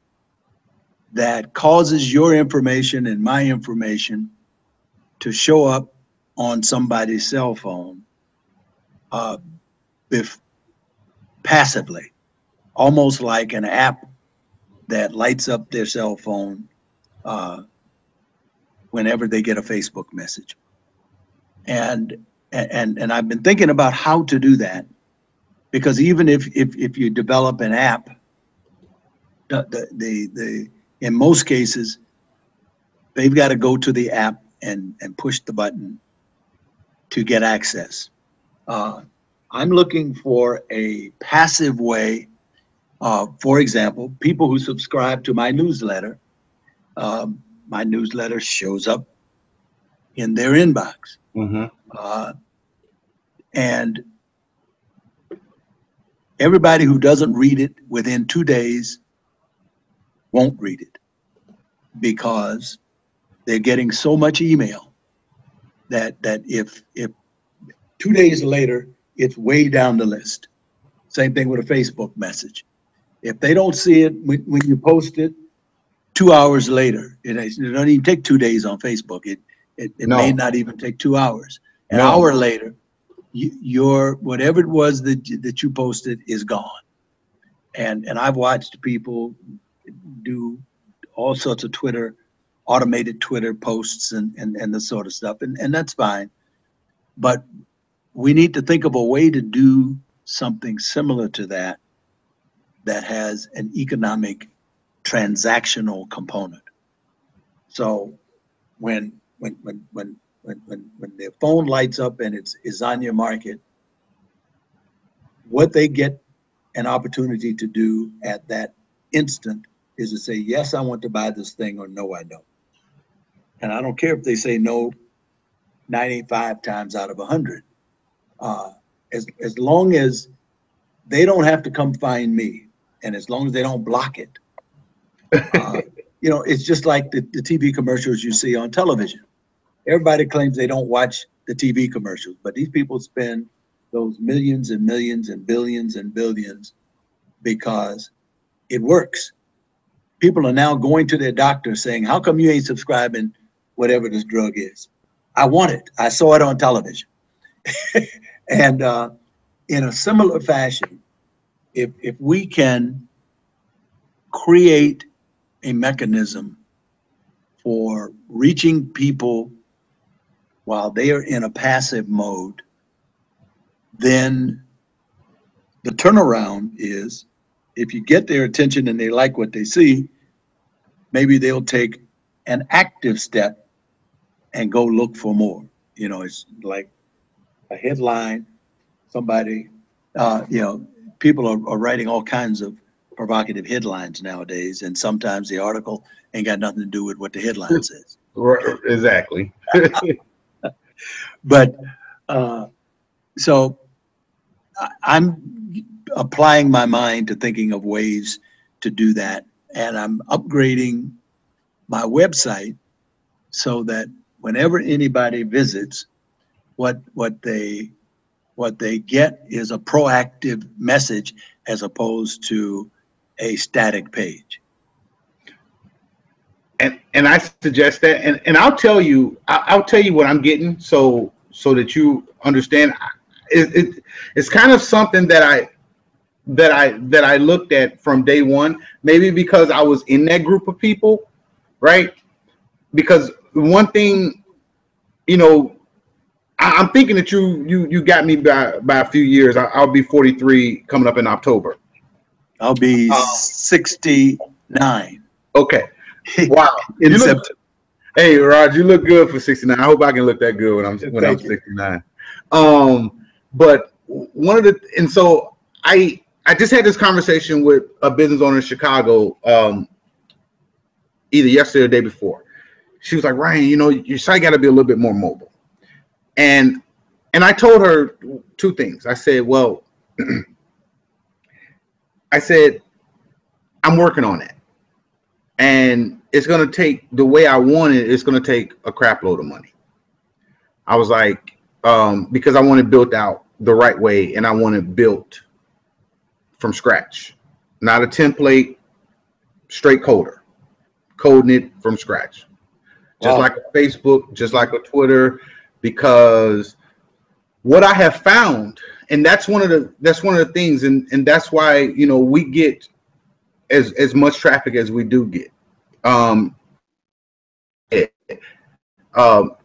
that causes your information and my information to show up on somebody's cell phone passively, almost like an app that lights up their cell phone whenever they get a Facebook message. And I've been thinking about how to do that, because even if you develop an app, in most cases, they've got to go to the app and push the button to get access. I'm looking for a passive way. For example, people who subscribe to my newsletter shows up in their inbox. And everybody who doesn't read it within 2 days won't read it, because they're getting so much email that if 2 days later, it's way down the list. Same thing with a Facebook message. If they don't see it when you post it 2 hours later, it doesn't even take 2 days on Facebook. It may not even take 2 hours. An hour later, your whatever it was that you posted is gone. And I've watched people do all sorts of automated Twitter posts and the sort of stuff, and that's fine. But we need to think of a way to do something similar to that has an economic transactional component. So when their phone lights up and it's Izania Market, what they get an opportunity to do at that instant is to say, yes, I want to buy this thing, or no, I don't. And I don't care if they say no 95 times out of 100. As long as they don't have to come find me, and as long as they don't block it, you know, it's just like the TV commercials you see on television. Everybody claims they don't watch the TV commercials, but these people spend those millions and millions and billions and billions because it works. People are now going to their doctor saying, how come you ain't subscribing whatever this drug is? I want it. I saw it on television. And in a similar fashion, if we can create a mechanism for reaching people while they are in a passive mode, then the turnaround is, if you get their attention and they like what they see, maybe they'll take an active step and go look for more. You know, it's like a headline, somebody, you know, people are writing all kinds of provocative headlines nowadays, and sometimes the article ain't got nothing to do with what the headline says.
Right, exactly.
But so I'm applying my mind to thinking of ways to do that, and I'm upgrading my website so that whenever anybody visits, what they get is a proactive message as opposed to a static page.
And I suggest that, and I'll tell you what I'm getting, so that you understand. It's kind of something that I looked at from day one, maybe because I was in that group of people, right? Because one thing, you know, I'm thinking that you got me by a few years. I'll be 43 coming up in October.
I'll be 69.
Okay. Wow. Hey, Rod, you look good for 69. I hope I can look that good when I'm 69. But one of the, and so I just had this conversation with a business owner in Chicago, either yesterday or the day before. She was like, Ryan, you know, your site got to be a little bit more mobile. And I told her two things. I said, well, I'm working on it. And it's going to take, the way I want it, it's going to take a crap load of money. I was like, because I want it built out the right way, and I want it built from scratch, not a template, straight coding it from scratch. Just like a Facebook, just like a Twitter, because what I have found, and that's one of the things, and that's why, you know, we get as much traffic as we do get.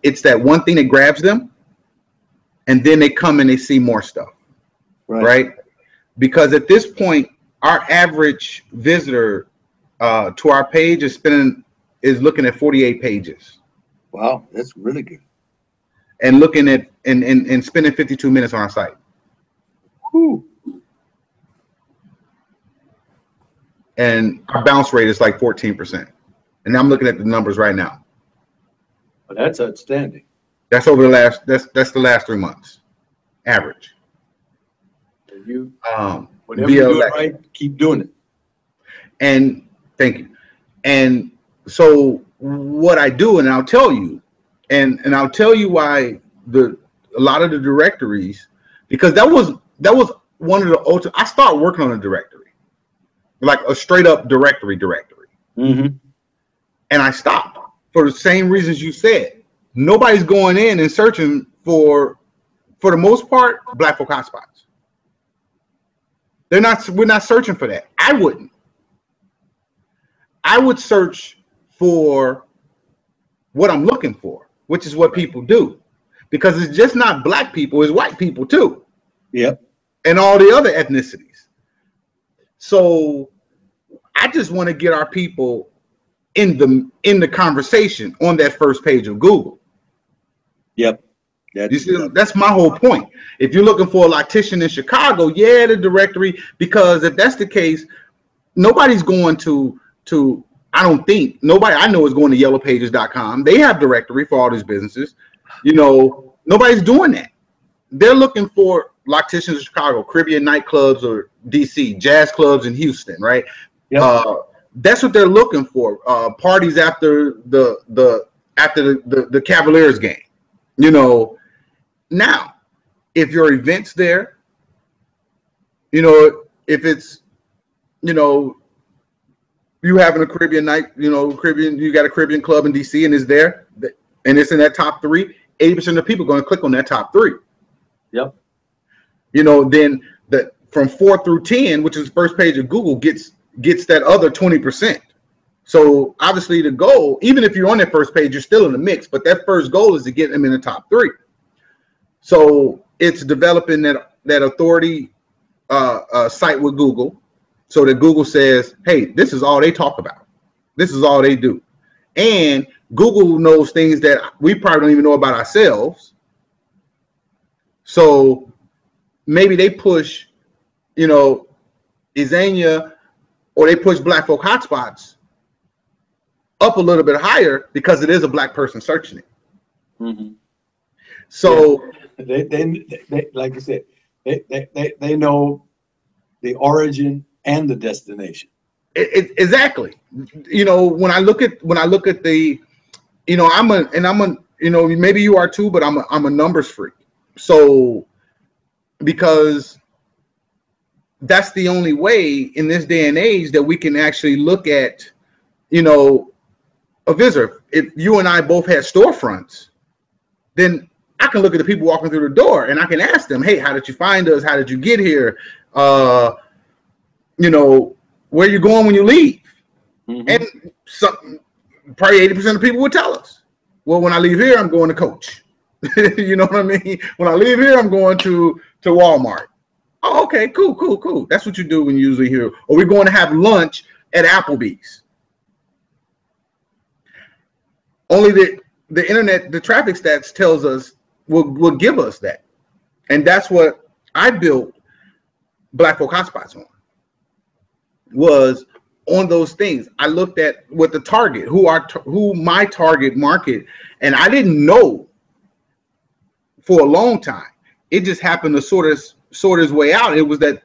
It's that one thing that grabs them, and then they come and they see more stuff, right? Because at this point, our average visitor to our page is looking at 48 pages.
Wow, that's really good.
And looking at and spending 52 minutes on our site.
Whew.
And our bounce rate is like 14%. And I'm looking at the numbers right now.
Well, that's outstanding.
That's over the last, that's the last 3 months, average.
You, whatever you do right, keep doing it.
And thank you. And so what I do, and I'll tell you, and I'll tell you why a lot of the directories, because that was one of the ultimate. I started working on a directory, like a straight up directory.
Mm-hmm.
And I stopped for the same reasons you said. Nobody's going in and searching for the most part, Black folk hotspots. We're not searching for that. I wouldn't. I would search for what I'm looking for, which is what people do, because it's just not Black people, it's white people too.
Yep.
And all the other ethnicities. So I just want to get our people in the conversation on that first page of Google.
Yep.
You see, that's my whole point. If you're looking for a loctician in Chicago, yeah, the directory, because if that's the case, nobody's going to I don't think nobody I know is going to yellowpages.com. They have directory for all these businesses. You know, nobody's doing that. They're looking for locticians in Chicago, Caribbean nightclubs, or DC, jazz clubs in Houston, right? Yep. That's what they're looking for. Parties after the Cavaliers game. You know, now if your event's there, you know, if it's, you know, you having a Caribbean night, you know, you got a Caribbean club in DC and it's there, and it's in that top 3, 80% of the people are going to click on that top 3.
Yep.
You know, then from 4 through 10, which is the first page of Google, gets that other 20%. So obviously the goal, even if you're on that first page, you're still in the mix, but that first goal is to get them in the top 3. So it's developing that authority site with Google, so that Google says, hey, this is all they talk about. This is all they do. And Google knows things that we probably don't even know about ourselves. So maybe they push, you know, Isania, or they push Black folk hotspots up a little bit higher because it is a Black person searching it. Mm-hmm. So
yeah. They like you said, they know the origin and the destination.
Exactly. You know, when I look at the, you know, I'm a you know, maybe you are too, but I'm a numbers freak. So because that's the only way in this day and age that we can actually look at, you know, a visitor. If you and I both had storefronts, then I can look at the people walking through the door and I can ask them, hey, how did you find us? How did you get here? You know, where you going when you leave? Mm-hmm. And probably 80% of people would tell us, well, when I leave here, I'm going to Coach. You know what I mean? When I leave here, I'm going to Walmart. Oh, okay, cool. That's what you do when you usually hear. Or we're going to have lunch at Applebee's. Only the internet, the traffic stats tells us will give us that. And that's what I built Black Folk Hotspots on, was on those things. I looked at what the target, who my target market, and I didn't know for a long time. It just happened to sort its way out. It was that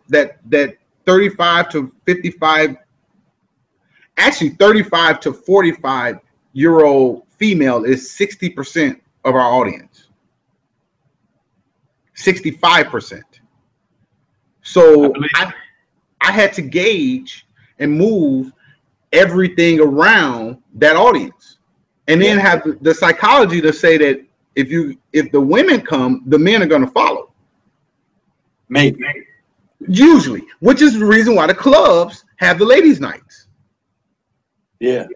35 to 55, actually 35 to 45-year-old female is 60% of our audience. 65%. So I had to gauge and move everything around that audience, and then have the psychology to say that if the women come, the men are going to follow.
Maybe.
Usually, which is the reason why the clubs have the ladies' nights.
Yeah.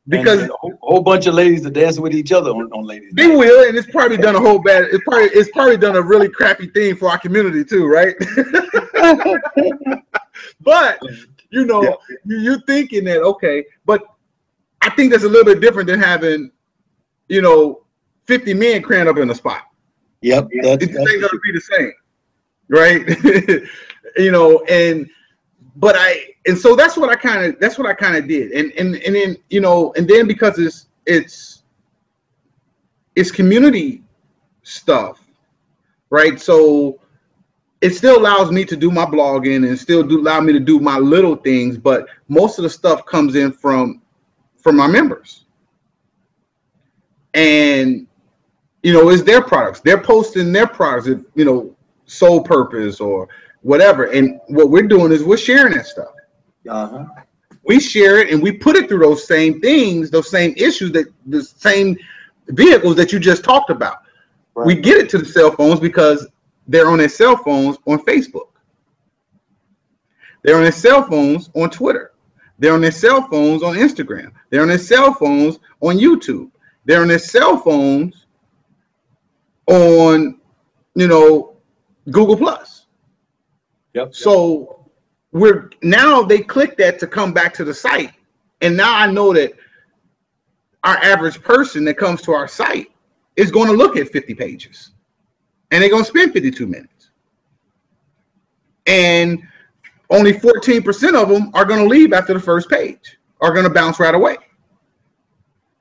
Because
a whole bunch of ladies are dancing with each other on ladies'
they
night.
will, and it's probably done a whole bad. It's probably done a really crappy thing for our community too, right? But you know, you're thinking that, okay, but I think that's a little bit different than having, you know, 50 men crammed up in a spot.
Yep,
it's ain't gonna be the same, right? You know, so that's what I kind of did, and then, you know, and then because it's community stuff, right? So it still allows me to do my blogging and still allow me to do my little things, but most of the stuff comes in from my members, and you know, it's their products. They're posting their products, you know, Soul Purpose or whatever, and what we're doing is we're sharing that stuff.
Uh-huh.
We share it and we put it through those same things, those same issues, the same vehicles that you just talked about. Right. We get it to the cell phones because they're on their cell phones on Facebook. They're on their cell phones on Twitter. They're on their cell phones on Instagram. They're on their cell phones on YouTube. They're on their cell phones on, you know, Google Plus.
Yep.
So now they click that to come back to the site, and now I know that our average person that comes to our site is going to look at 50 pages, and they're going to spend 52 minutes, and only 14% of them are going to leave after the first page, are going to bounce right away.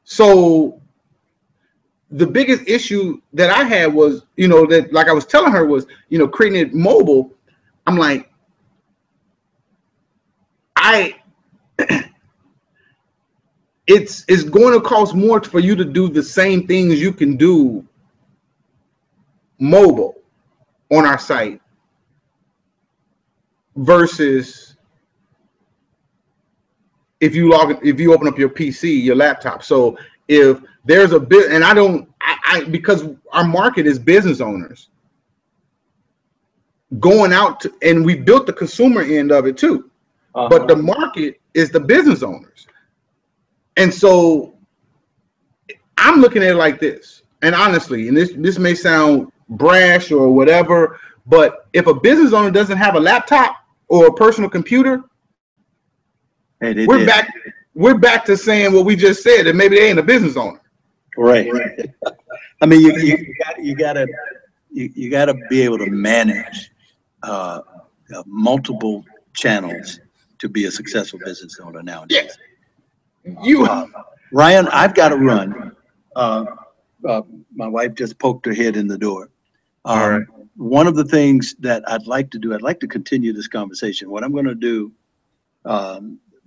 So the biggest issue that I had was, you know, that, like I was telling her, was, you know, creating it mobile. I'm like, it's going to cost more for you to do the same things you can do mobile on our site versus if you open up your PC, your laptop. So if there's a bit, and because our market is business owners going out to, and we built the consumer end of it too. Uh-huh. But the market is the business owners. And so I'm looking at it like this, and honestly, and this may sound brash or whatever, but if a business owner doesn't have a laptop or a personal computer, we're back to saying what we just said, that maybe they ain't a business owner.
Right. I mean, you gotta be able to manage multiple channels to be a successful business owner nowadays.
Yeah.
Ryan, I've got to run. My wife just poked her head in the door.
All right.
One of the things that I'd like to do, I'd like to continue this conversation. What I'm going to do,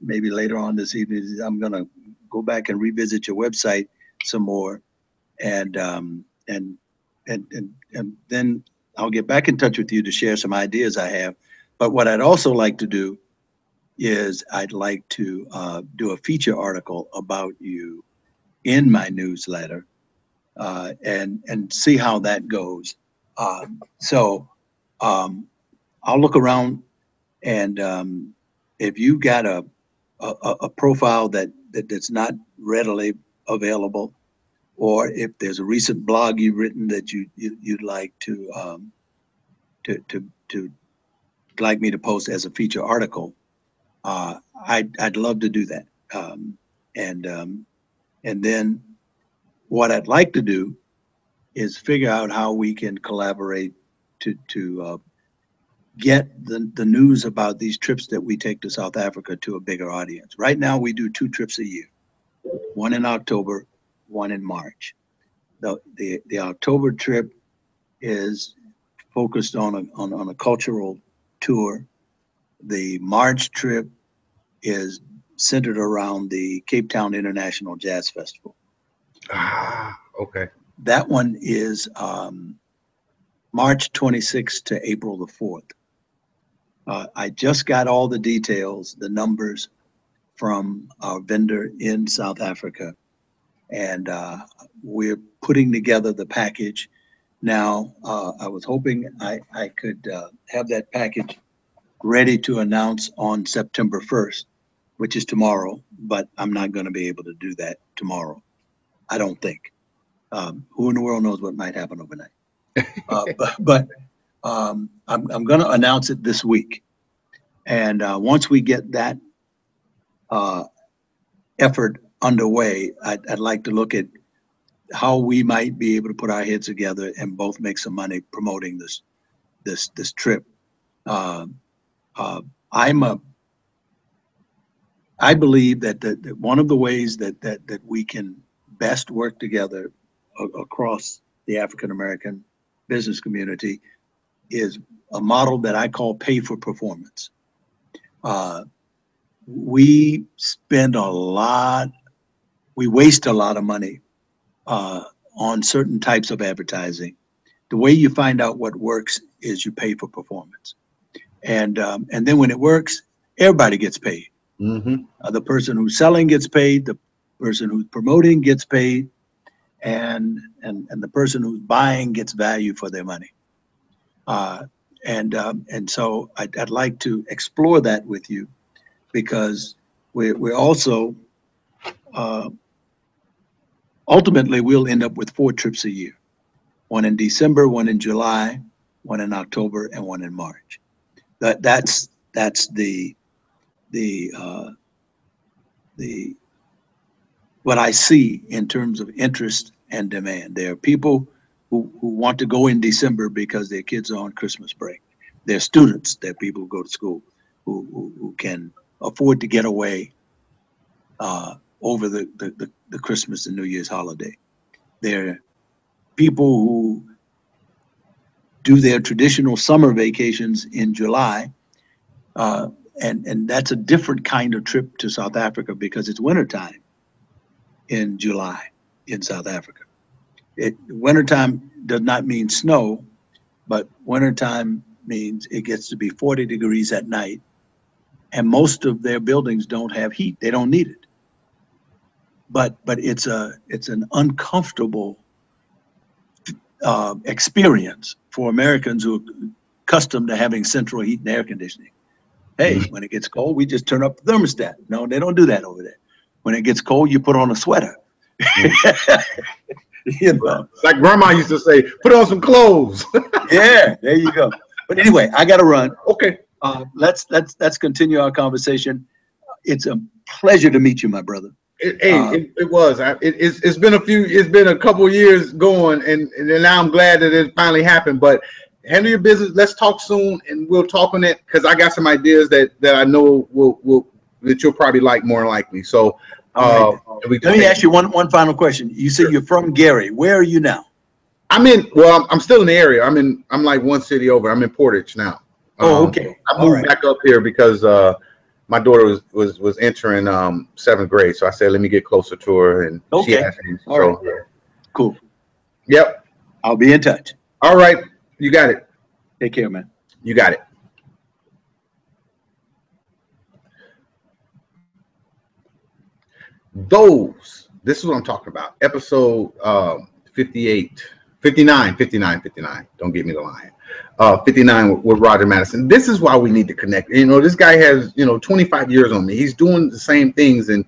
maybe later on this evening, is I'm going to go back and revisit your website some more and then I'll get back in touch with you to share some ideas I have. But what I'd also like to do is I'd like to do a feature article about you in my newsletter, and see how that goes. I'll look around, and if you've got a profile that's not readily available, or if there's a recent blog you've written that you'd like to like me to post as a feature article, I'd love to do that. And then what I'd like to do is figure out how we can collaborate to get the news about these trips that we take to South Africa to a bigger audience. Right now, we do 2 trips a year, one in October, one in March. The October trip is focused on a cultural tour. The March trip is centered around the Cape Town International Jazz Festival.
Ah, okay.
That one is March 26th to April the 4th. I just got all the details, the numbers from our vendor in South Africa, and we're putting together the package now. I was hoping I could have that package ready to announce on September 1st, which is tomorrow, but I'm not going to be able to do that tomorrow, I don't think. Who in the world knows what might happen overnight? But I'm going to announce it this week. And once we get that effort underway, I'd like to look at how we might be able to put our heads together and both make some money promoting this trip. I believe that one of the ways that we can best work together across the African American business community is a model that I call pay for performance. We waste a lot of money on certain types of advertising. The way you find out what works is you pay for performance, and then when it works, everybody gets paid.
Mm-hmm.
The person who's selling gets paid, the person who's promoting gets paid, and the person who's buying gets value for their money. And so I'd like to explore that with you, because we're also ultimately we'll end up with 4 trips a year: one in December, one in July, one in October, and one in March. That's what I see in terms of interest and demand. There are people who want to go in December because their kids are on Christmas break. There are students, there are people who go to school who can afford to get away over the Christmas and New Year's holiday. There are people who do their traditional summer vacations in July, and that's a different kind of trip to South Africa because it's wintertime in July in South Africa. Wintertime does not mean snow, but wintertime means it gets to be 40 degrees at night, and most of their buildings don't have heat. They don't need it. But it's an uncomfortable experience for Americans who are accustomed to having central heat and air conditioning. Hey, when it gets cold, we just turn up the thermostat. No, they don't do that over there. When it gets cold, you put on a sweater. You know?
Like grandma used to say, put on some clothes.
Yeah, there you go. But anyway, I got to run.
Okay.
Let's continue our conversation. It's a pleasure to meet you, my brother.
It was. It's been a couple of years going, and now I'm glad that it finally happened. But handle your business. Let's talk soon, and we'll talk on it, because I got some ideas that I know that you'll probably like more likely. So
right. Let me ask you one final question. You say you're from Gary. Where are you now?
I'm still in the area. I'm like one city over. I'm in Portage now.
Oh, okay.
I moved back up here because my daughter was entering 7th grade, so I said let me get closer to her, and she asked me.
All right. Cool.
Yep.
I'll be in touch.
All right. You got it.
Take care, man.
You got it. This is what I'm talking about. Episode 58, 59. Don't get me the line. 59 with Roger Madison. This is why we need to connect. You know, this guy has, 25 years on me. He's doing the same things. And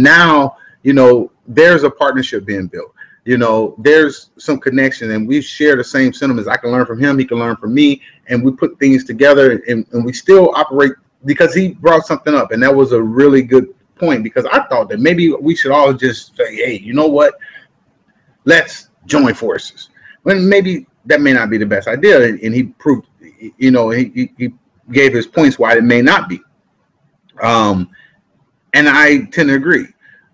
now, there's a partnership being built. There's some connection, and we share the same sentiments. I can learn from him. He can learn from me. And we put things together, and we still operate because he brought something up. And that was a really good point, because I thought that maybe we should all just say, hey, you know what? Let's join forces. When maybe that may not be the best idea. And he proved, he gave his points why it may not be. And I tend to agree.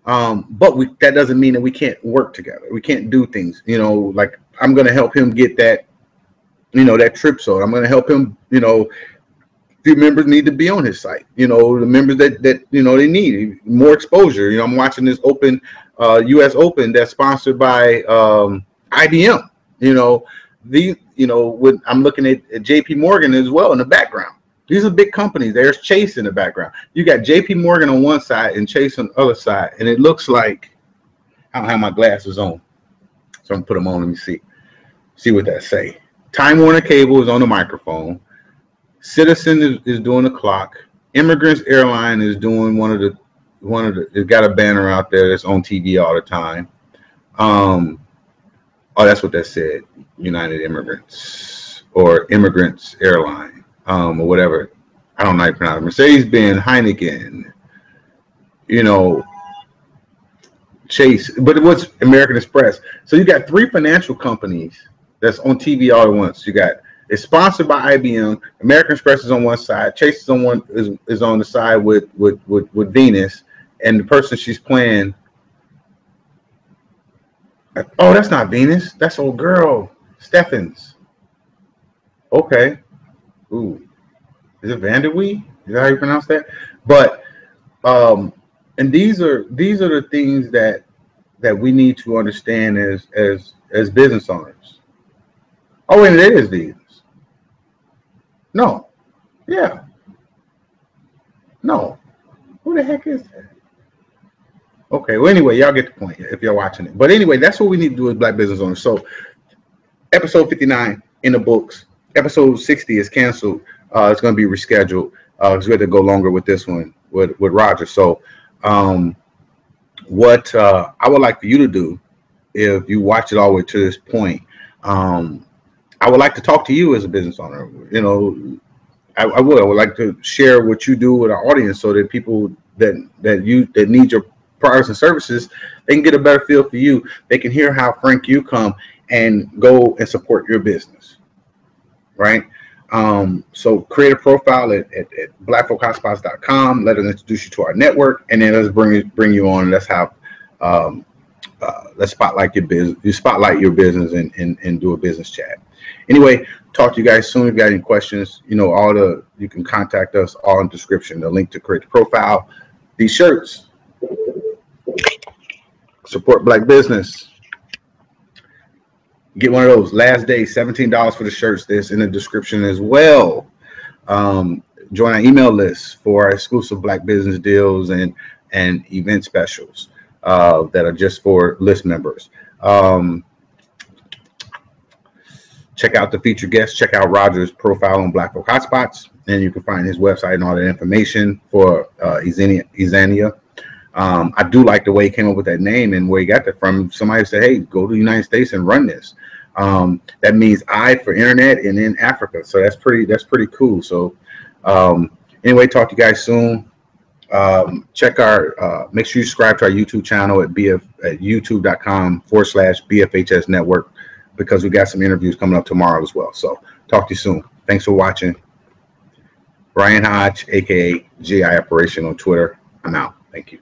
But that doesn't mean that we can't work together. We can't do things, like I'm going to help him get that, that trip sold. I'm going to help him, few members need to be on his site. The members that they need more exposure. I'm watching this open, U.S. Open that's sponsored by IBM. I'm looking at J.P. Morgan as well in the background. These are big companies. There's Chase in the background. You got J.P. Morgan on one side and Chase on the other side, and it looks like I don't have my glasses on, so I'm gonna put them on. Let me see what that say. Time Warner Cable is on the microphone. Citizen is doing the clock. Immigrants Airline is doing one of the. It's got a banner out there that's on TV all the time. Oh, that's what that said. United Immigrants or Immigrants Airline, or whatever. I don't know how to pronounce it. Mercedes-Benz, Heineken, Chase, but it was American Express. So you got three financial companies that's on TV all at once. It's sponsored by IBM. American Express is on one side. Chase is on is on the side with Venus, and the person she's playing. Oh, that's not Venus. That's old girl, Steffens. Okay. Ooh, is it Vanderwee? Is that how you pronounce that? But and these are the things that we need to understand as business owners. Oh, and it is Venus. No. Yeah. No. Who the heck is that? Okay, well, anyway, y'all get the point if you're watching it. But anyway, that's what we need to do as Black business owners. So episode 59 in the books. Episode 60 is canceled. It's going to be rescheduled because we had to go longer with this one with Roger. So what I would like for you to do, if you watch it all the way to this point, I would like to talk to you as a business owner. I would like to share what you do with our audience so that people that need your products and services, they can get a better feel for you. They can hear how frank you come and go and support your business, right? So create a profile at blackfolkhotspots.com. Let us introduce you to our network, and then let's bring you on. Let's have let's spotlight your business. You spotlight your business and do a business chat. Anyway, talk to you guys soon. If you got any questions, you can contact us all in the description. The link to create the profile. These shirts. Support Black business. Get one of those. Last day, $17 for the shirts. This in the description as well. Join our email list for our exclusive Black business deals and event specials that are just for list members. Check out the featured guests. Check out Roger's profile on Black Folk Hotspots, and you can find his website and all that information for Ezania. I do like the way he came up with that name and where he got that from. Somebody said, hey, go to the United States and run this. That means I for internet and in Africa. So that's pretty cool. So anyway, talk to you guys soon. Check our, make sure you subscribe to our YouTube channel at youtube.com/BFHS network, because we got some interviews coming up tomorrow as well. So talk to you soon. Thanks for watching. Brian Hodge, aka GI Operation on Twitter. I'm out. Thank you.